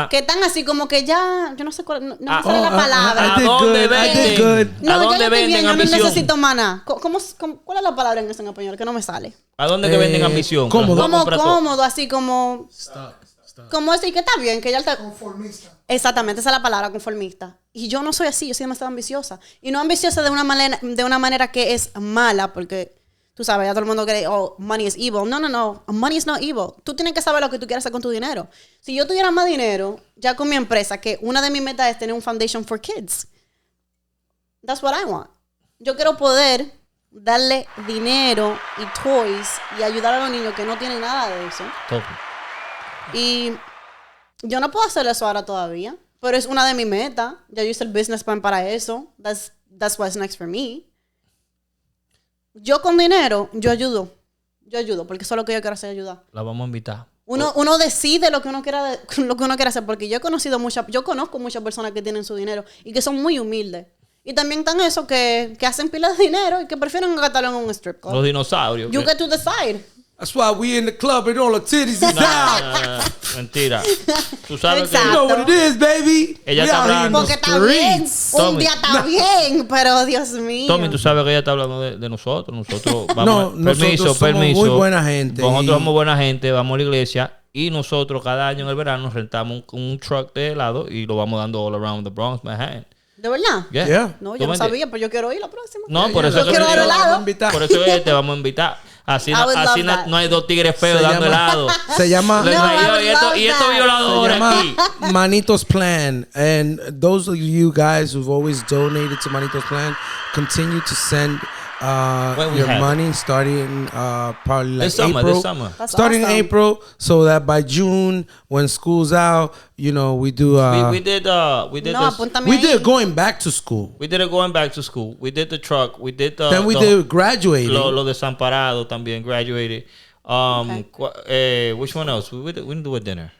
que están así como que ya, yo no sé cuál, no me sale la palabra. ¿A dónde venden? No, ¿A dónde venden ambición? Yo no necesito maná. ¿Cuál es la palabra en español? Que no me sale. ¿A dónde que venden ambición? Cómodo. Como cómodo, así como como decir que está bien, que ya está conformista. Exactamente, esa es la palabra, conformista. Y yo no soy así, yo soy demasiado ambiciosa. Y no ambiciosa de una manera que es mala, porque tú sabes, ya todo el mundo cree, oh, money is evil. No. Money is not evil. Tú tienes que saber lo que tú quieres hacer con tu dinero. Si yo tuviera más dinero, ya con mi empresa, que una de mis metas es tener un foundation for kids. That's what I want. Yo quiero poder darle dinero y toys y ayudar a los niños que no tienen nada de eso. Todo. Y yo no puedo hacer eso ahora todavía, pero es una de mis metas. Ya yo hice el business plan para eso. That's what's next for me. Yo con dinero, yo ayudo, porque eso es lo que yo quiero hacer, ayudar. La vamos a invitar. Uno decide lo que uno quiere hacer, porque yo conozco muchas personas que tienen su dinero y que son muy humildes. Y también están esos que hacen pilas de dinero y que prefieren gastarlo en un strip club. Los dinosaurios. You get to decide. That's why we in the club and all the titties is out. Mentira. Tú sabes Exacto. You know what it is, baby. Ella We está out here in hablando. Porque the está bien, streets. un Tommy. día está bien, pero Dios mío. Tommy, tú sabes que ella está hablando de nosotros. Nosotros vamos. No, nosotros somos muy buena gente. Nosotros somos buena gente, vamos a la iglesia y nosotros cada año en el verano rentamos un truck de helado y lo vamos dando all around the Bronx, Manhattan. ¿De verdad? Yeah. No, yo no sabía, pero yo quiero ir la próxima. No, por eso yo quiero dar helado. Por eso es que te vamos a invitar. Así, no hay dos tigres feos dando helado. Se llama Y estos violadores aquí. Manitos Plan. And those of you guys who've always donated to Manitos Plan, continue to send your money starting probably like April. This summer. That's Starting awesome. in April, so that by June, when school's out, you know, we do. We did No, this. apúntame We ahí. did going back to school. We did it going back to school. We did the truck. We did the. Then we did graduating. Lo desamparado también graduated. Which one else? We didn't do a dinner.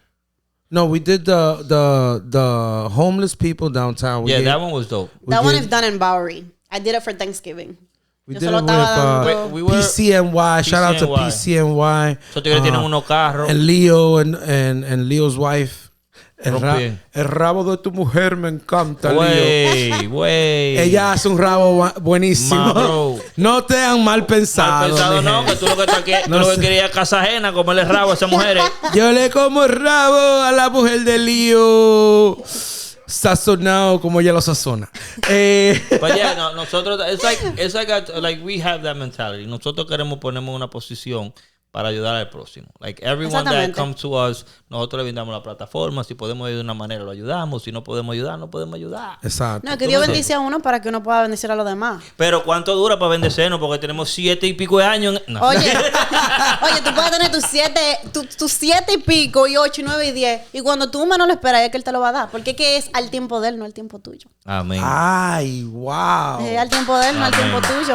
No, we did the homeless people downtown. We Yeah, did, that one was dope. That one is done in Bowery. I did it for Thanksgiving. We Yo did solo it with estaba dando- we were- PCNY. Shout out to PCNY. Esos tigres tienen unos carros. And Leo and Leo's wife. Rompí. El rabo de tu mujer me encanta, Leo. Güey. Ella hace un rabo buenísimo. Ma, bro. No te han mal pensado. Mal pensado, mi no, gente. que tú lo que estás aquí, No tú lo que sé. querías casa ajena, comerle rabo a esas mujeres. Yo le como el rabo a la mujer de Leo. Sazonado como ella lo sazona. But yeah, no, nosotros, it's like we have that mentality. Nosotros queremos ponernos en una posición para ayudar al próximo. Like everyone that Exactamente. comes to us, nosotros le brindamos la plataforma. Si podemos ayudar de una manera, lo ayudamos. Si no podemos ayudar, no podemos ayudar. Exacto. No, que Dios bendice a uno para que uno pueda bendecir a los demás. Pero ¿cuánto dura para bendecernos? Porque tenemos 7 y pico de años. No. Oye, tú puedes tener tus 7 y pico, y 8, y 9 y 10. Y cuando tú menos lo esperas, es que Él te lo va a dar. Porque es que es al tiempo de Él, no al tiempo tuyo. Amén. Ay, wow. Es al tiempo de Él, no al Amén. tiempo tuyo.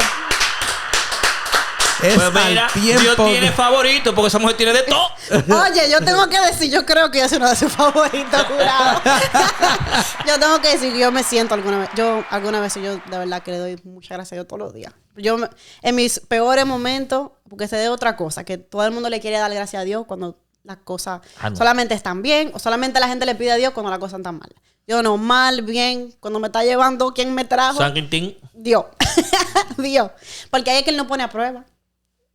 Es Pues mira, al tiempo. Dios tiene favorito porque esa mujer tiene de todo. Oye, yo tengo que decir, yo creo que yo soy uno de sus favoritos, jurado. Yo tengo que decir que yo me siento alguna vez, yo de verdad que le doy muchas gracias a Dios todos los días. En mis peores momentos, porque se de otra cosa, que todo el mundo le quiere dar gracias a Dios cuando las cosas solamente están bien, o solamente la gente le pide a Dios cuando las cosas están mal. Yo no, mal, bien, cuando me está llevando, ¿quién me trajo? San Quintín. Dios. Dios. Porque ahí es que Él nos pone a prueba.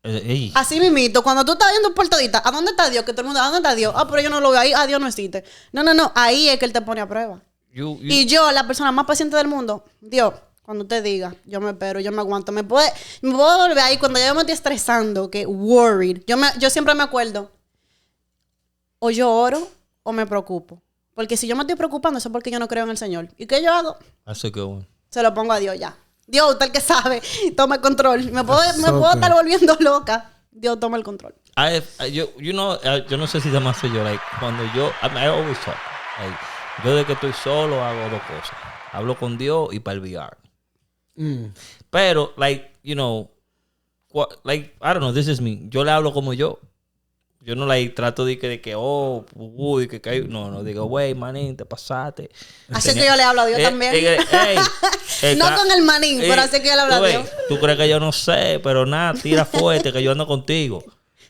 Ey. Así mismito, cuando tú estás viendo por todita, ¿a dónde está Dios? Que todo el mundo, ¿a dónde está Dios? Ah, pero yo no lo veo ahí, Dios no existe. No, ahí es que Él te pone a prueba. Y yo, la persona más paciente del mundo, Dios, cuando te diga, yo me espero, yo me aguanto, me puedo volver ahí cuando yo me estoy estresando, que worried. Yo siempre me acuerdo, o yo oro o me preocupo. Porque si yo me estoy preocupando, eso es porque yo no creo en el Señor. ¿Y qué yo hago? That's a good one. Se lo pongo a Dios ya. Dios, tal que sabe, toma el control. Me puedo estar volviendo loca. Dios, toma el control. Yo no sé si además soy yo, like, cuando yo, I always talk, like, yo de que estoy solo hago dos cosas. Hablo con Dios y para el VR. Pero, like, you know, like, I don't know, this is me. Yo le hablo como yo. Yo no like trato de que no, digo, güey, manín, te pasaste. Así que yo le hablo a Dios también. No con el manín, pero así que yo le hablo a Dios. Tú crees que yo no sé, pero nada, tira fuerte que yo ando contigo.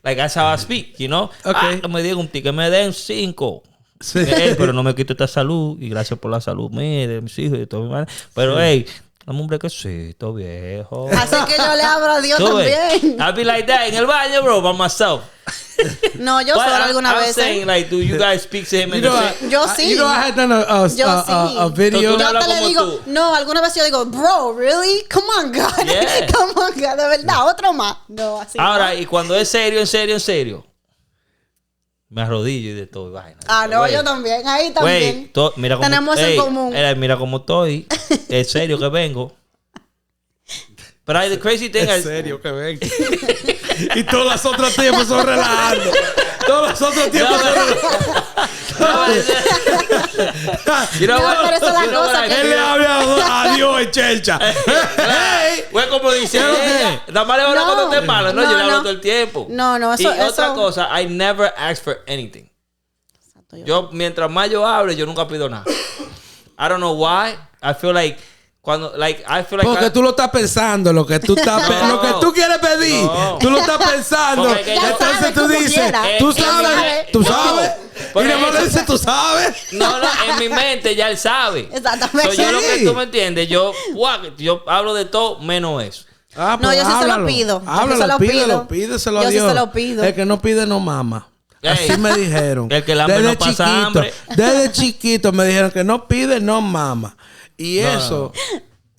Like, that's how I speak, you know? Okay. Me diga un que me den 5. Sí. Pero no me quito esta salud. Y gracias por la salud mía, de mis hijos y de todo mi madre. Pero, dame un brequecito, viejo. Así que yo le hablo a Dios también. I'll be like that in el baño, bro, by myself. No, yo solo alguna vez. Saying, like, do you guys speak to him? Yo sí. You know, I had done a video. Yo te le digo, no, alguna vez yo digo, bro, really? Come on, God. Yeah. Come on, God. De verdad, otro más. No, así. Ahora, y cuando es serio, en serio, me arrodillo y de todo. Vaina. No, yo también. Ahí también. Mira cómo, tenemos en común. Mira cómo estoy. En serio que vengo. Pero the crazy thing es serio que vengo. Y todos los otros tiempos son relajando. Todos los otros tiempos son relajando. Él le habla a Dios en Chercha. Pues como dice ella, nada más le hablo cuando te malo. No, yo le hablo todo el tiempo. No, y otra cosa, I never ask for anything. Yo, mientras más yo hable, yo nunca pido nada. I don't know why. I feel like porque tú lo estás pensando, lo que tú estás lo que tú quieres pedir, tú lo estás pensando. Entonces tú dices, tú sabes. Y además le dices, tú sabes. No, en mi mente ya él sabe. Exactamente. Yo lo que tú me entiendes, yo hablo de todo menos eso. No, yo sí se lo pido. Háblalo, pídeselo a Dios. Yo sí se lo pido. El que no pide no mama. Así me dijeron. El que el hambre no pasa hambre. Desde chiquito me dijeron que no pide no mama. Y eso,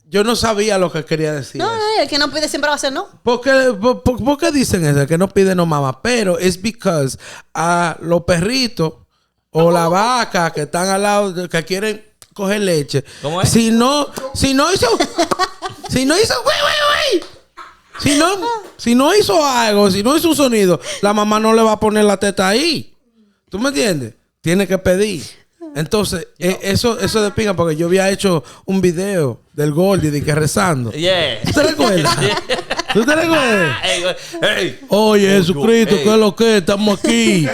yo no sabía lo que quería decir. No, el que no pide siempre va a ser no. ¿Por qué dicen eso? El que no pide no mama. Pero es because a los perritos o la vaca que están al lado, que quieren coger leche. ¿Cómo es? Si no hizo algo, si no hizo un sonido, la mamá no le va a poner la teta ahí. ¿Tú me entiendes? Tiene que pedir. Entonces, eso de pinga, porque yo había hecho un video del Goldie de que rezando. Yeah. ¿Tú te recuerdas? ¿Tú te recuerdas? Hey. Oye, Jesucristo, ¿qué es lo que? Estamos aquí.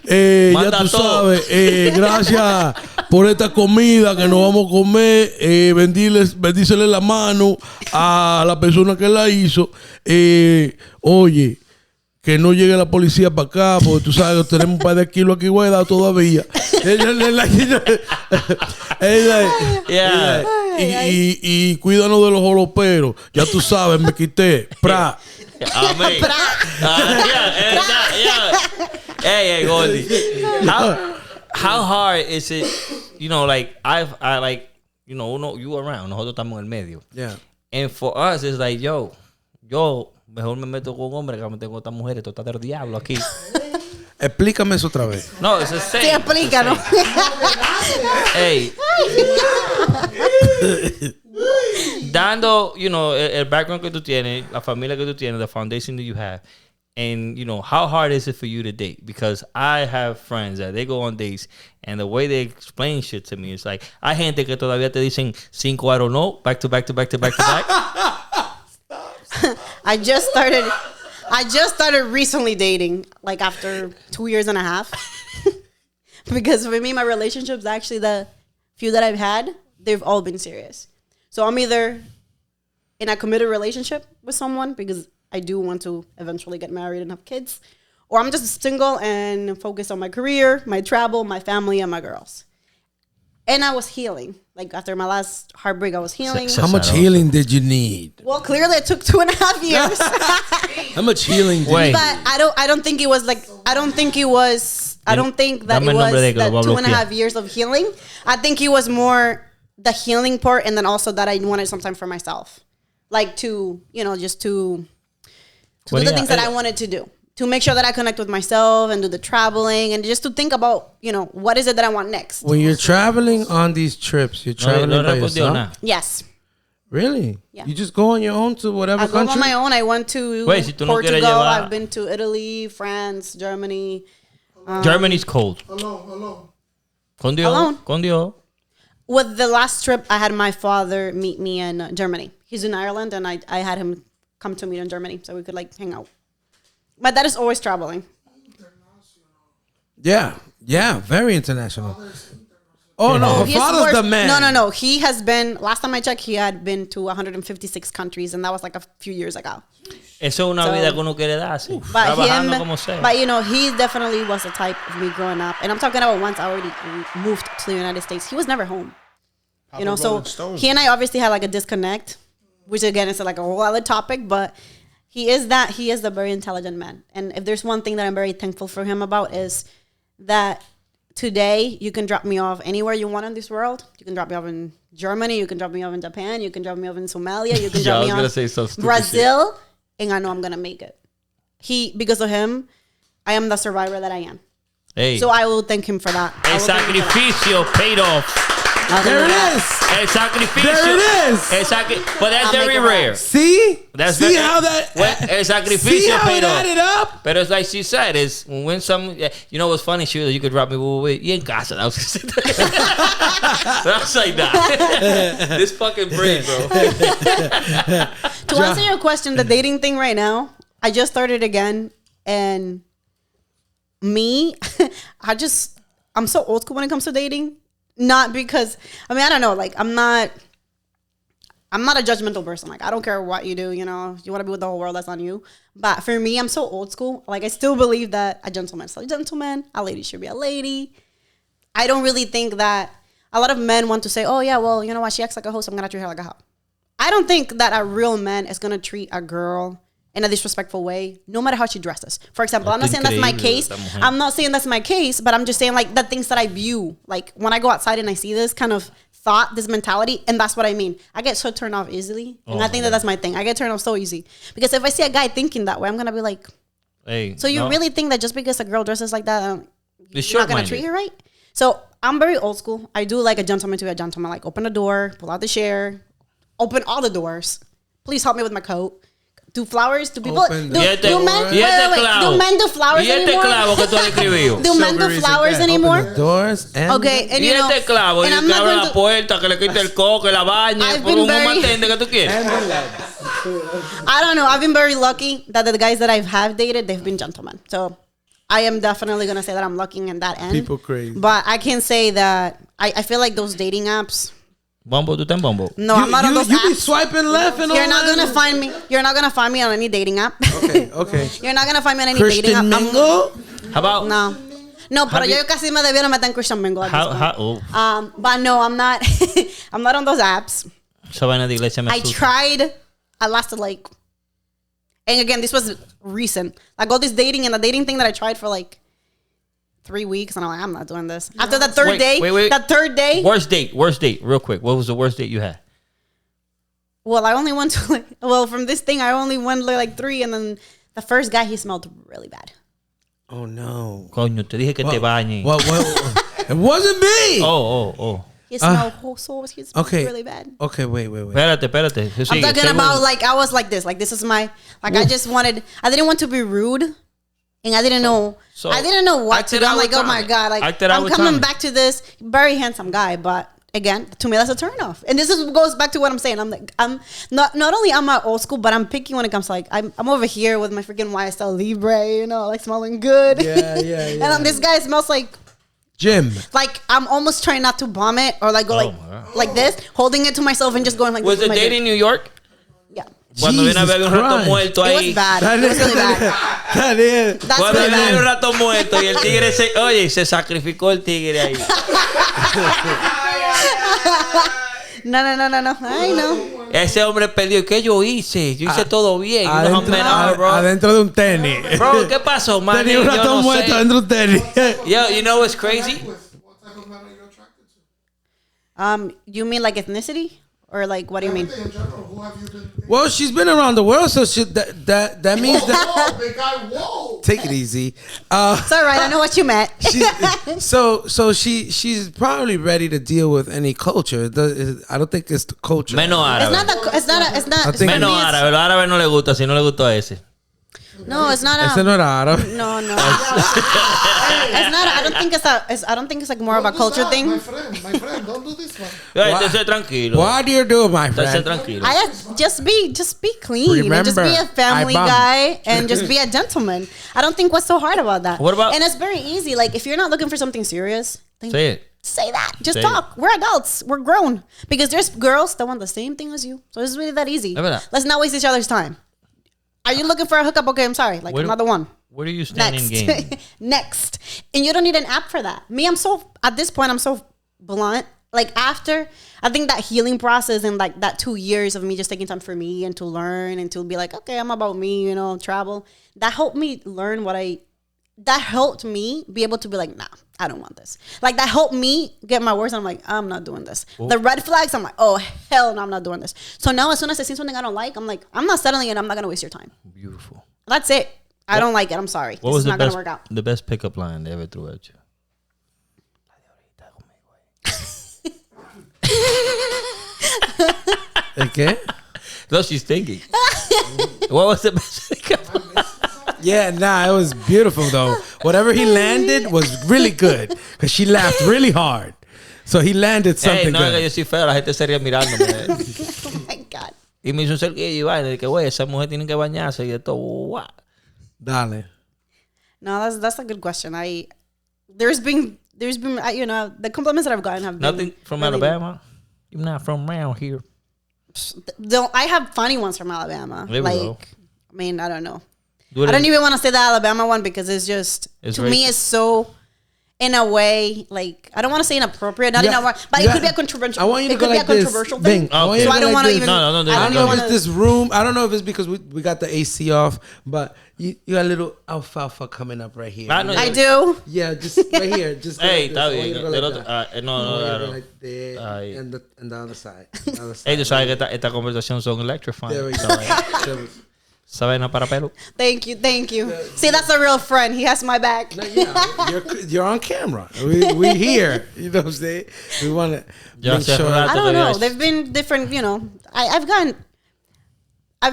Ya tú sabes. Gracias por esta comida que nos vamos a comer. Bendícele la mano a la persona que la hizo. Oye, que no llegue la policía para acá, porque tú sabes que tenemos un par de kilos aquí guardados todavía. Y cuídanos de los joloperos. Ya tú sabes, me quité. Amén. Hey, Goldie. How hard is it? You know, like I like, you know, you around. Nosotros estamos en el medio. Yeah. And for us, it's like, yo mejor me meto con un hombre que me tengo esta mujer. Esto está del diablo aquí. Explícame eso otra vez. No, es el same. Sí, explícanos. Hey. Dando, you know, el background que tú tienes, la familia que tú tienes, the foundation that you have, and, you know, how hard is it for you to date? Because I have friends that they go on dates, and the way they explain shit to me is like, hay gente que todavía te dicen 5 I don't know, back to back. I just started recently dating, like after 2 years and a half. Because for me, my relationships, actually the few that I've had, they've all been serious. So I'm either in a committed relationship with someone because I do want to eventually get married and have kids, or I'm just single and focused on my career, my travel, my family, and my girls. And I was healing. Like after my last heartbreak, I was healing. How much healing did you need? Well, clearly it took 2.5 years. How much healing did you need? But I don't think that it was that 2.5 years of healing. I think it was more the healing part, and then also that I wanted some time for myself. Like to, you know, just to do the things that I wanted to do. To make sure that I connect with myself and do the traveling and just to think about, you know, what is it that I want next. When you're traveling on these trips, you're traveling by yourself? Yes. Really? Yeah. You just go on your own to whatever I country? go on my own. I went to Wait, si tú no quieres Portugal. llevar- I've been to Italy, France, Germany. Germany's cold. Hello. Con Dios. Alone. Con Dios. With the last trip, I had my father meet me in Germany. He's in Ireland, and I had him come to me in Germany so we could like hang out. My dad is always traveling. Yeah, very international. Oh, no, her He has father's worked- the man. No. He has been, last time I checked, he had been to 156 countries, and that was like a few years ago. Eso es una So- vida que uno quiere darse. But Trabajando como sea. but you know, he definitely was the type of me growing up. And I'm talking about once I already moved to the United States. He was never home. You know, so he and I obviously had like a disconnect, which again is like a whole other topic, but he is a very intelligent man. And if there's one thing that I'm very thankful for him about is that today you can drop me off anywhere you want in this world. You can drop me off in Germany, you can drop me off in Japan, you can drop me off in Somalia, you can Yeah, I drop was me gonna off say some stupid Brazil, and I know I'm gonna make it. Because of him, I am the survivor that I am. Hey. So I will thank him for that. I El will thank him for that. sacrificio paid off. There it is. El sacrificio. There it is. But that's I'll very make it rare. right. See? That's see very- how that... El sacrificio see how paid it off. added up? But it's like she said, is when some, you know what's funny, she was, you could drop me with you in casa. I was gonna say that. But I was like, nah. This fucking break, bro. To answer your question, the dating thing right now, I just started again, and me, I'm so old school when it comes to dating. Not because, I mean, I don't know, like, I'm not a judgmental person. Like, I don't care what you do, you know. You want to be with the whole world, that's on you. But for me, I'm so old school. Like, I still believe that a gentleman is a gentleman. A lady should be a lady. I don't really think that a lot of men want to say, oh, yeah, well, you know what? She acts like a host. I'm going to treat her like a hoe. I don't think that a real man is going to treat a girl in a disrespectful way, no matter how she dresses. For example, I'm not saying that's my case. I'm not saying that's my case, but I'm just saying like the things that I view. Like when I go outside and I see this kind of thought, this mentality, and that's what I mean. I get so turned off easily. And I think that's my thing. I get turned off so easy. Because if I see a guy thinking that way, I'm going to be like, Hey, so you really think that just because a girl dresses like that, You're you're not going to treat her right? So I'm very old school. I do like a gentleman to be a gentleman. Like open the door, pull out the chair, open all the doors. Please help me with my coat. Do flowers? Do people? Open Do the- men? clavo. Do men do flowers Y este anymore? clavo que tú has escribido. Do men do Silvery flowers Open anymore? the doors and... Okay, and Y you know, este clavo, y and el I'm not clavo a going la to. puerta, que le quite el coco, que la bañe, I've por been un very- matende que tú quieres. I don't know. I've been very lucky that the guys that have dated, they've been gentlemen. So I am definitely gonna say that I'm lucky in that end. People crazy. But I can say that I feel like those dating apps. Bumble, tú estás en Bumble. No, I'm not on those you be apps. swiping left and all You're not that? gonna find me. You're not gonna find me on any dating app. Okay. You're not gonna find me on any dating Christian app. Mingle? How about... No, pero you- yo casi me debieron meter en Christian Mingle. at this point. Oh, But no, I'm not. I'm not on those apps. esa vaina de iglesia me I asusta. tried. I lasted like, and again, this was recent. Like all this dating and the dating thing that I tried for like 3 weeks, and I'm like, I'm not doing this. After the third day, that third day. Worst date, real quick. What was the worst date you had? Well, I only went to from this thing, I only went like 3, and then the first guy, he smelled really bad. Oh, no. Coño, te dije que te bañes. What? It wasn't me. Oh. He smelled he smelled Okay. really bad. Okay, wait. Espérate. I'm talking about like I was like this. Like this is my I didn't want to be rude, and I didn't know what to do. I'm like, oh my god, like I'm coming back to this very handsome guy, but again, to me that's a turn off. And goes back to what I'm saying. I'm like, I'm not only am I old school, but I'm picky when it comes to like I'm over here with my freaking YSL Libre, you know, like smelling good. Yeah. And this guy smells like Jim. Like I'm almost trying not to vomit or like go like this, holding it to myself and just going like. Was this the with my date drink. in New York? Yeah. Cuando viene a ver un rato Christ. muerto It ahí. was bad. It was really bad. That is. That's Cuando really viene un bad. rato muerto y el tigre se sacrificó el tigre ahí. No. I know. Ese hombre perdió. ¿Qué yo hice? Yo hice todo bien. You know how men are, bro. Adentro de un tenis. Bro, ¿qué pasó, man? Tenía un Yo ratón no muerto sé. dentro de un tenis. Yo, you know what's crazy? What type of men are you attracted to? You mean like ethnicity? Or like, what do you mean? In general, who have you been? Well, she's been around the world, so that means that. Whoa, big guy, whoa! Take it easy. It's all right. I know what you meant. She's probably ready to deal with any culture. I don't think it's the culture. Menos árabe. It's not. Menos árabe. Los árabes no le gusta. Si no le gustó a ese. No, it's not. Ese no era árabe. No. It's not. I don't think it's like more of a culture thing. My friend, don't do this one. Esté tranquilo. Why do you do, my friend? Esté tranquilo. Just be clean. Remember, and just be a family I bump. guy and just be a gentleman. I don't think what's so hard about that. What about? And it's very easy. Like if you're not looking for something serious, then Say it. say that. Just Say talk. We're adults. We're grown. Because there's girls that want the same thing as you. So it's really that easy. Es verdad. Let's not waste each other's time. Are you looking for a hookup? Okay, I'm sorry. Like another one. Where do you stand in game? Next. And you don't need an app for that. At this point, I'm so blunt. Like after, I think that healing process and like that 2 years of me just taking time for me and to learn and to be like, okay, I'm about me, travel. That helped me learn that helped me be able to be like, nah, I don't want this. Like that helped me get my words. I'm like, I'm not doing this. Ooh. The red flags, I'm like, oh, hell no, I'm not doing this. So now as soon as I see something I don't like, I'm like, I'm not settling it. I'm not going to waste your time. Beautiful. That's it. I don't like it. I'm sorry. What was not going to work out. The best pickup line they ever threw at you? Okay. No, she's thinking. What was the best pickup line? Yeah, it was beautiful though. Whatever he landed was really good because she laughed really hard. So he landed something no, good. yo soy feo, la gente se ríe mirándome. Oh my God. Y me hizo un cerquillo y vaina. Y que, güey, esa mujer tiene que bañarse y de todo. Wow. Dale. No, that's a good question. There's been the compliments that I've gotten have been nothing from really, Alabama. You're not from around here. I have funny ones from Alabama. There we go. I mean, I don't know. I don't even want to say the Alabama one because it's just to me it's so in a way like I don't want to say inappropriate, not in a way, but it could be a controversial. I want you to it could go be like a controversial thing. Okay. So I don't want to even. No, I don't know if it's this room. I don't know if it's because we got the AC off, but you got a little alfalfa coming up right here. I do. Yeah, just right here. Just hey, está bien. No. Like there, and the other side. Hey, tú sabes que esta conversación son electrifying. There we go. ¿Sabes no para pelo? Thank you. See, that's a real friend. He has my back. No, yeah, you're on camera. We here. You know what I'm saying? We want to make sure. I don't know. They've been different. I've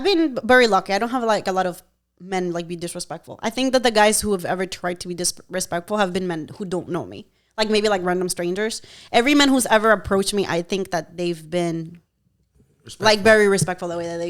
been very lucky. I don't have like a lot of men like be disrespectful. I think that the guys who have ever tried to be disrespectful have been men who don't know me. Like maybe like random strangers. Every man who's ever approached me, I think that they've been like very respectful the way that they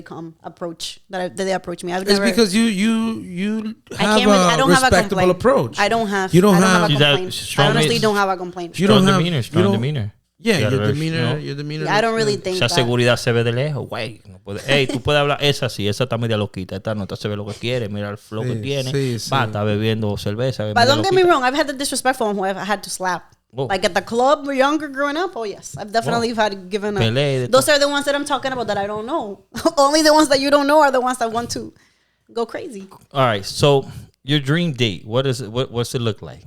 approach me. It's because you have a respectable approach. I don't have. You don't have have. a complaint. I honestly don't have a complaint. Strong demeanor. Yeah, your demeanor. I don't really think esa seguridad se ve de lejos, güey. No puede, hey, tú puedes hablar, esa sí, esa está media loquita, esta no, esta se ve lo que quiere, mira el flow que tiene, va, está bebiendo cerveza. But don't get me wrong, I've had the disrespectful one who I've had to slap. Whoa. Like at the club, younger growing up, oh yes, I've definitely had given up. Those are the ones that I'm talking about that I don't know. Only the ones that you don't know are the ones that want to go crazy. All right, so your dream date, what's it look like?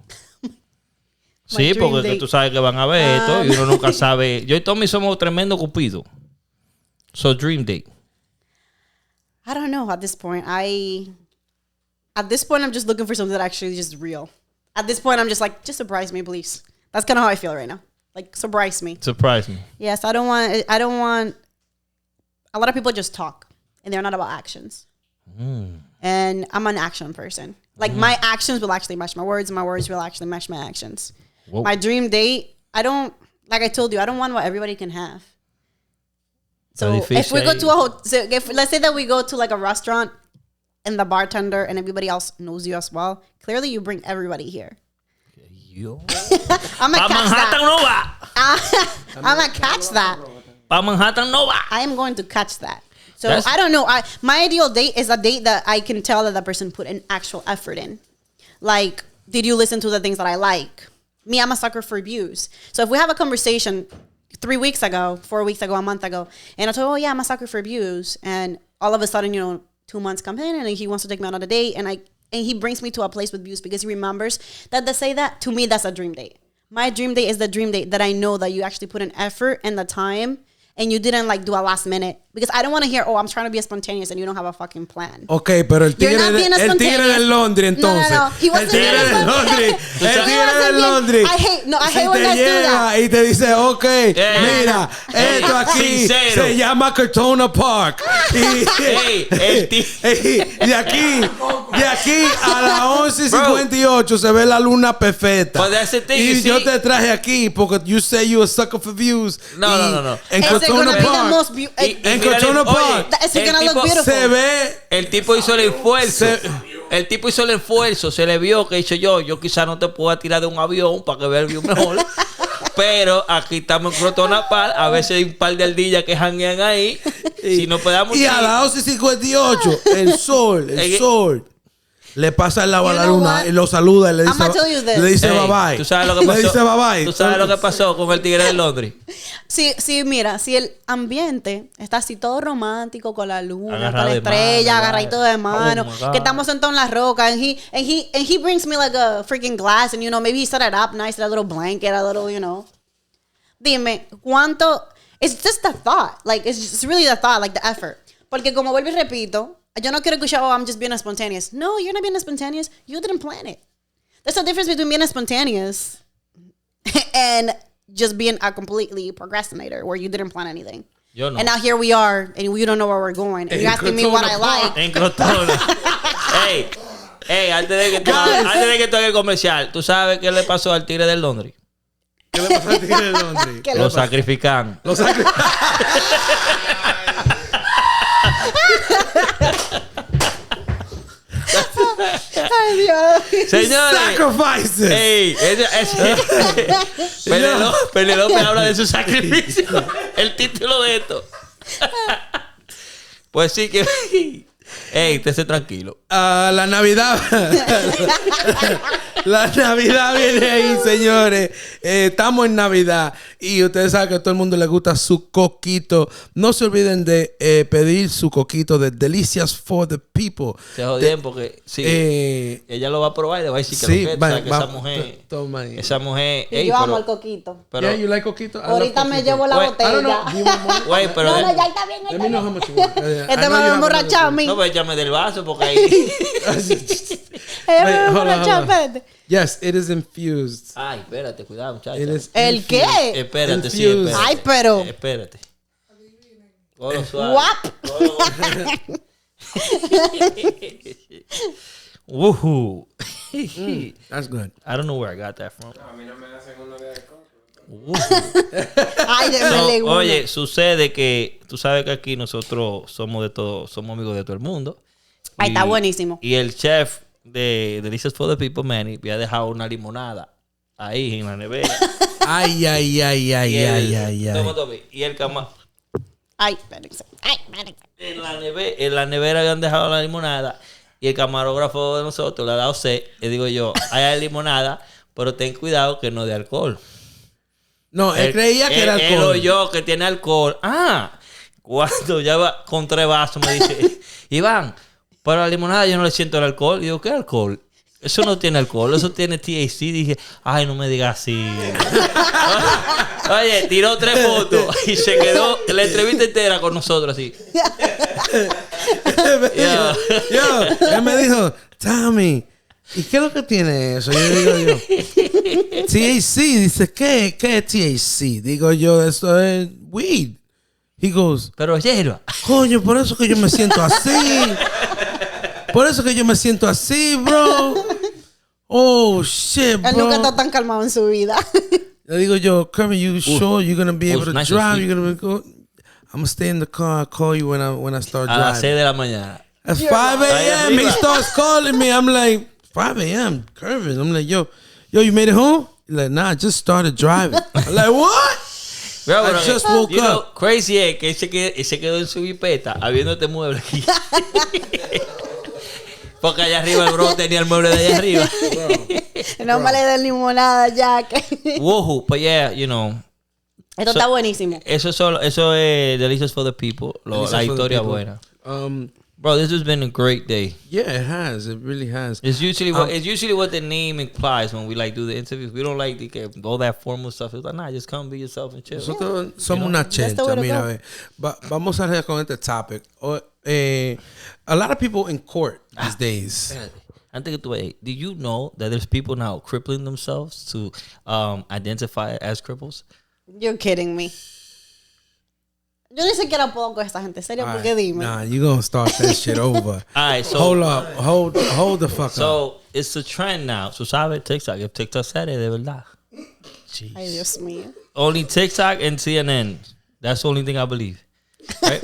Sí, porque tú sabes que van a ver esto y uno nunca sabe. Yo y Tommy somos tremendo cupido. So dream date. I don't know at this point. I'm just looking for something that actually is just real. At this point, I'm just like, just surprise me, please. That's kind of how I feel right now. Like, surprise me. Surprise me. Yes, I don't want. A lot of people just talk, and they're not about actions. And I'm an action person. Like my actions will actually match my words, and my words will actually match my actions. Whoa. My dream date, I don't, like I told you, I don't want what everybody can have. So if we go to let's say that we go to like a restaurant and the bartender and everybody else knows you as well, clearly you bring everybody here. I'm gonna catch that. I'm gonna catch that. I am going to catch that. So I don't know. My ideal date is a date that I can tell that the person put an actual effort in. Like, did you listen to the things that I like? Me, I'm a sucker for views. So if we have a conversation 3 weeks ago, 4 weeks ago, a month ago, and I told, oh yeah, I'm a sucker for views, and all of a sudden, 2 months come in and he wants to take me on a date, and he brings me to a place with views because he remembers that they say that, to me, that's a dream date. My dream date is the dream date that I know that you actually put an effort and the time and you didn't like do a last minute, because I don't want to hear, oh, I'm trying to be spontaneous and you don't have a fucking plan. Okay, pero el tigre de Londres, entonces. No. He wasn't el tigre de Londres. El tigre de Londres. I hate when guys do that. Y te dice, okay, mira, esto aquí se llama Cortona Park. Y de aquí a las 11:58 se ve la luna perfecta. Y yo te traje aquí porque you say you a sucker for views. No. En Cortona Park. En Cortona Park. Se ve. El tipo hizo el esfuerzo. El tipo hizo el esfuerzo. Se le vio que hizo yo quizás no te pueda tirar de un avión para que vea el view mejor. Pero aquí estamos en Cortona Park. A veces hay un par de ardillas que janguean ahí. Si no podamos. Y a las 11:58 el sol le pasa el lado a la luna y lo saluda y le dice bye bye. ¿Tú sabes lo que pasó? Le dice bye bye. ¿Tú sabes lo que pasó con el tigre de Londres? Sí, mira, si el ambiente está así todo romántico con la luna, Agarrado con la de estrella, mano, agarradito de mano, que estamos sentados en la roca, and he brings me like a freaking glass, and maybe he set it up nice, a little blanket, a little, Dime, ¿cuánto? It's just the thought, like it's really the thought, like the effort. Porque como vuelvo y repito, yo no quiero escuchar, oh, I'm just being spontaneous. No, you're not being spontaneous. You didn't plan it. There's a difference between being spontaneous and just being a completely procrastinator where you didn't plan anything. Yo no. And now here we are, and we don't know where we're going. And you're asking me what I like. En Crotona. Hey, antes de que tú hagas el comercial, ¿tú sabes qué le pasó al tigre del Londres? ¿Qué le pasó al tigre del Londres? Lo sacrifican. Ay, Dios. Señores, Sacrifices. Penelope habla de su sacrificio. El título de esto. Pues sí que. Esté tranquilo. La Navidad. La Navidad viene ahí, señores. Estamos en Navidad. Y ustedes saben que a todo el mundo le gusta su coquito. No se olviden de pedir su coquito de Delicias for the People. Se jodieron porque ella lo va a probar y le va a decir que esa mujer. Yo amo el coquito. Pero, you like coquito? Ahorita me llevo la botella. Güey, pero no, ya está bien. Let me know how much you want. Este me va a emborrachar a mí. No, pues échame del vaso porque ahí. Yes, it is infused. Ay, espérate, cuidado, muchacha. ¿El qué? Espérate, sí, Infused. espérate. Ay, pero. Espérate. Todo suave. Guap. Woohoo. That's good. I don't know where I got that from. Oye, sucede que tú sabes que aquí nosotros somos de todo, somos amigos de todo el mundo. Ay, está buenísimo. Y el chef de Delicious for the People, Manny, había dejado una limonada ahí en la nevera. Ay. Toma. Y el camarón. Ay, espérense. En la nevera habían dejado la limonada. Y el camarógrafo de nosotros le ha dado sed. Y digo yo, hay limonada, pero ten cuidado que no de alcohol. No, él creía que era alcohol. Él oyó que tiene alcohol. Cuando ya va con 3 vasos me dice, Iván, pero la limonada yo no le siento el alcohol. Y digo, ¿qué alcohol? Eso no tiene alcohol, eso tiene THC. Dije, ay, no me digas así. Oye, tiró 3 fotos y se quedó la entrevista entera con nosotros así. Él me dijo, Tommy, ¿y qué es lo que tiene eso? Yo digo THC. Dice, ¿qué es THC? Digo yo, eso es weed. He goes, pero hierba. Coño, por eso que yo me siento así. Bro. Oh, shit, bro. Él nunca está tan calmado en su vida. Le digo yo, Kermit, you sure you're going to be able to nice drive? You're going to go? I'm going to stay in the car. I'll call you when I start driving. A las 6 de la mañana. At 5 a.m., he starts calling me. I'm like, 5 a.m., Kermit. I'm like, yo, you made it home? He's like, nah, I just started driving. I'm like, what? Bro, I just woke up. Crazy es que él se quedó en su jipeta habiendo este mueble aquí. Porque allá arriba el bro tenía el mueble de allá arriba. No me le den limonada ya. Woohoo, but yeah, you know. Esto está buenísimo. Eso es Delicious for the People. La historia buena. Bro, this has been a great day. Yeah, it has. It really has. It's usually what the name implies when we like do the interviews. We don't like all that formal stuff. It's like, nah, just come be yourself and chill. Nosotros somos una chencha. Mira, vamos a ver con este topic. A lot of people in court these days. Do you know that there's people now crippling themselves to identify as cripples? You're kidding me. Yo ni siquiera puedo con esta gente. Serio, porque dime. Nah, you gonna start that shit over. All right, so hold up. Hold the fuck up. So it's a trend now. So sabe TikTok. If TikTok said it, de verdad. Jeez. Ay, Dios mío. Only TikTok and CNN. That's the only thing I believe. Right?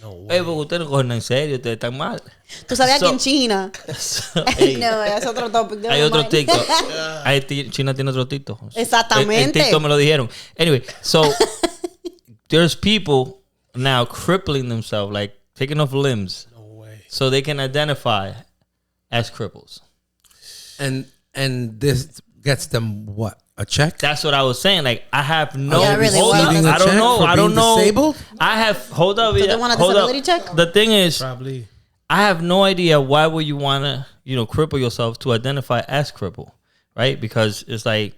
No way. Porque ustedes no cogen en serio. Ustedes están mal. Tú sabías que en China. No, es otro topic. Hay otro TikTok. China tiene otro TikTok. Exactamente. El TikTok me lo dijeron. Anyway, so there's people now crippling themselves, like taking off limbs. No way. So they can identify as cripples. And this gets them what? A check? That's what I was saying. Like, I have no. Yeah, really, hold up. I don't know. I don't know. Disabled? I have. Hold up. So they want a disability check? The thing is, Probably. I have no idea why would you want to, cripple yourself to identify as cripple, right? Because it's like,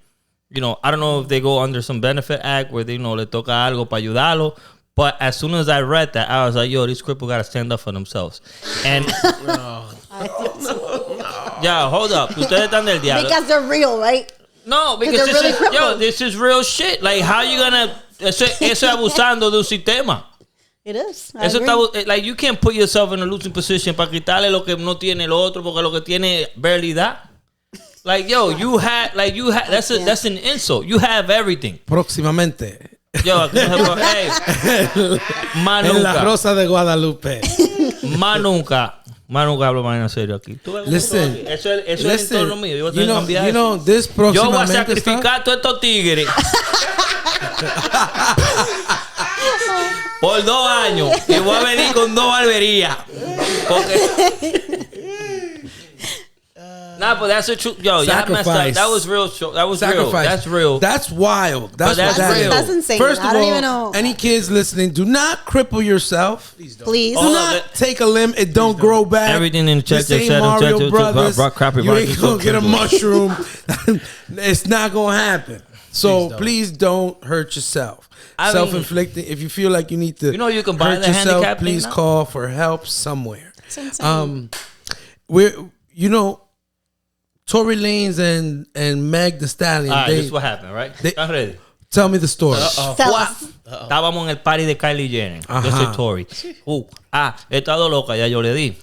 I don't know if they go under some benefit act where they, le toca algo para ayudarlo. But as soon as I read that, I was like, yo, these cripple got to stand up for themselves. And yeah, hold up. Ustedes están del diablo. Because they're real, right? No, because this is real shit. Like, how you gonna... Eso es abusando de un sistema. It is. Eso está, like, you can't put yourself in a losing position para quitarle lo que no tiene el otro porque lo que tiene barely da. Like, yo, that's an insult. You have everything. Próximamente. Yo, hey, más en nunca. La Rosa de Guadalupe. Más nunca hablo más en serio aquí. Listen, eso es el entorno mío. Yo voy a tener que cambiar eso. Yo voy a sacrificar todos estos tigres por 2 años y voy a venir con 2 barberías. Porque nah, but that's a true. Yo, y'all messed up. That was real. That was real. That's real. That's wild. That's real. That's insane. First of I don't all, even know. any kids listening, do not cripple yourself. Please. Do not take a limb. It don't grow back. Everything in the check. This ain't Mario Brothers. You ain't gonna get a mushroom. It's not gonna happen. So please don't hurt yourself. Self-inflicting. If you feel like you need to, you can buy hurt the yourself, handicap. please call for help somewhere. It's insane. Tory Lanez and Meg Thee Stallion. This is what happened, right? ¿Estás ready? Tell me the story. Estábamos en el party de Kylie Jenner. Yo soy Tory. He estado loca, ya yo le di.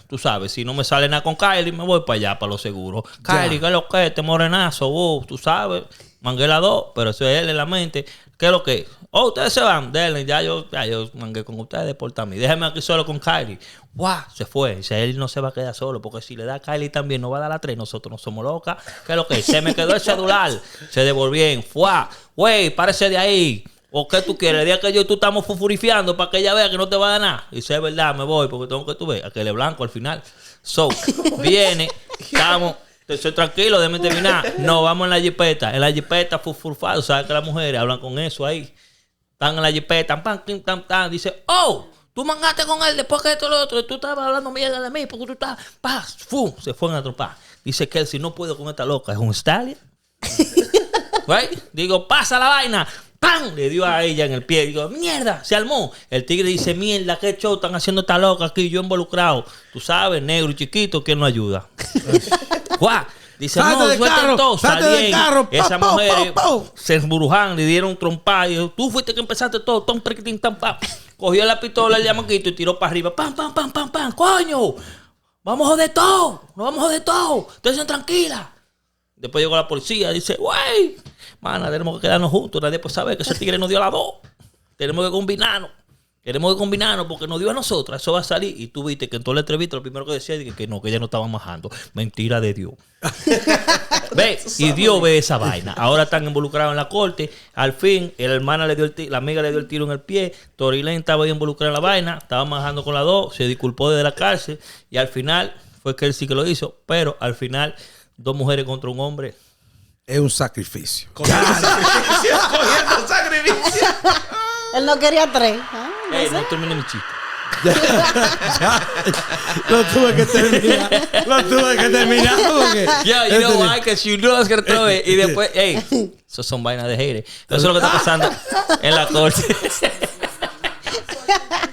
Tú sabes, si no me sale nada con Kylie, me voy para allá, para lo seguro. Kylie, ¿qué es lo que es? Este morenazo, tú sabes. Mangué las 2, pero eso es él en la mente. ¿Qué es lo que es? Ustedes se van. Denle, ya yo mangué con ustedes por también. Déjenme aquí solo con Kylie. Se fue. Dice, él no se va a quedar solo, porque si le da a Kylie también no va a dar a 3. Nosotros no somos locas. ¿Qué es lo que es? Se me quedó el celular. Se devolvieron. Güey, párese de ahí. ¿O qué tú quieres? El día que yo y tú estamos fufurifiando para que ella vea que no te va a dar nada. Dice, es verdad, me voy porque tengo que tú veas. Aquel es blanco al final. Viene, estamos... Estoy tranquilo, déjame terminar. No, vamos en la jipeta. En la jipeta, furfado. ¿Sabes que las mujeres hablan con eso ahí? Están en la jipeta. Dice, tú mangaste con él después que esto lo otro. Tú estabas hablando mierda de mí porque tú estás... Se fueron a atropar. Dice que él, si no puedo con esta loca, es un stallion. Right? Digo, pasa la vaina. ¡Pam! Le dio a ella en el pie. Digo, mierda, se armó. El tigre dice, mierda, qué show están haciendo esta loca aquí, yo involucrado. Tú sabes, negro y chiquito, ¿quién no ayuda? Dice, no, suelten todo, salieron. Esas mujeres se embrujaron, le dieron trompa. Y dijo, tú fuiste que empezaste todo. Cogió la pistola el llamaquito y tiró para arriba. ¡Pam! ¡Coño! Vamos a joder todo. Nos vamos a joder todo. Ustedes tranquila. Después llegó la policía. Dice, güey, mana, tenemos que quedarnos juntos. Nadie puede saber que ese tigre nos dio las 2. Tenemos que combinarnos. Porque nos dio a nosotros. Eso va a salir. Y tú viste que en toda la entrevista lo primero que decía es que no, que ella no estaba majando. Mentira de Dios. Ve, y Dios ve esa vaina. Ahora están involucrados en la corte. Al fin, la amiga le dio el tiro en el pie. Tory Lanez estaba ahí involucrado en la vaina. Estaba majando con las 2. Se disculpó desde la cárcel. Y al final, fue que él sí que lo hizo. Pero al final, 2 mujeres contra un hombre. Es un sacrificio. Cogiendo sacrificio. Él no quería 3. No termine mi chiste. Lo tuve que terminar porque... Yeah, you know why? Because you knew I was going to throw it. Y después, hey, eso son vainas de haters. Eso es lo que está pasando en la corte.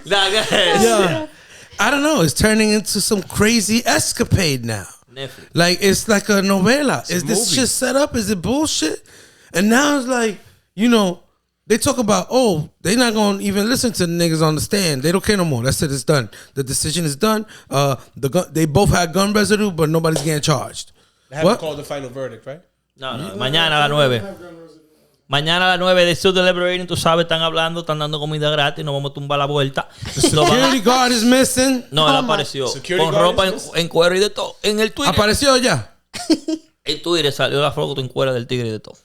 Yeah. I don't know. It's turning into some crazy escapade now. Netflix. Like, it's like a novela. Is this movie. shit set up? Is it bullshit? And now it's like, you know, they talk about, oh, they're not going to even listen to the niggas on the stand. They don't care no more. That's it. It's done. The decision is done. They both had gun residue, but nobody's getting charged. They haven't What? called the final verdict, right? No, mañana a las 9. Mañana a las 9 de Still Deliberating, tú sabes, están hablando, están dando comida gratis, nos vamos a tumbar la vuelta. Security guard is missing. No, él apareció Security con guard ropa is missing? en cuero y de todo. En el Twitter. ¿Apareció ya? En Twitter salió la foto en cuero del tigre y de todo.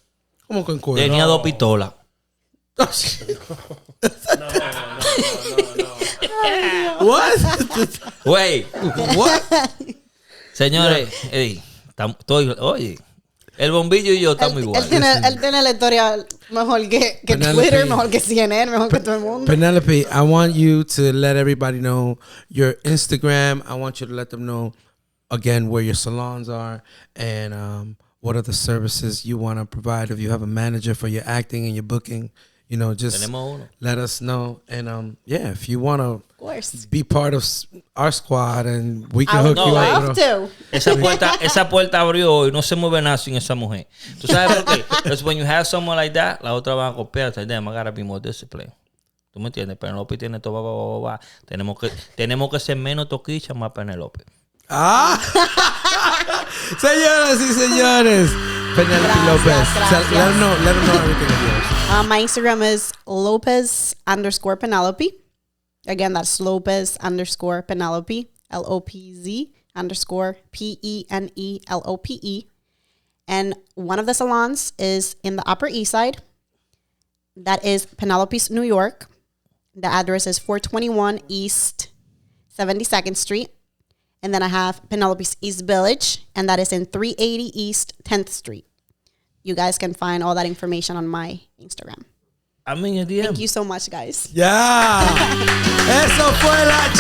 ¿Cómo que en cuero? Tenía 2 pistolas. What? Güey. What? Señores, oye, el bombillo y yo estamos igual. Él tiene la historia mejor que Penelope. Twitter, mejor que CNN, mejor que todo el mundo. Penelope, I want you to let everybody know your Instagram. I want you to let them know, again, where your salons are and what are the services you want to provide. If you have a manager for your acting and your booking, you know, just Tenemos uno. let us know. And yeah, if you want Of to course. be part of our squad and we can I would hook you up. love bro. to. Esa puerta abrió y no se mueve nada sin esa mujer. ¿Tú sabes por qué? Because when you have someone like that, la otra van a copiar. Damn, I gotta be more disciplined. ¿Tú me entiendes? Penelope tiene todo, va. Tenemos que ser menos toquicha, más Penelope. Ah, señoras y señores, Penelope Gracias, Lopez. gracias. Let them know everything of yours. My Instagram is Lopez_Penelope. Again, that's Lopez_Penelope. LOPZ_PENELOPE. And one of the salons is in the Upper East Side. That is Penelope's, New York. The address is 421 East 72nd Street. And then I have Penelope's East Village, and that is in 380 East 10th Street. You guys can find all that information on my Instagram. I mean, Thank you so much, guys. Ya. Eso fue la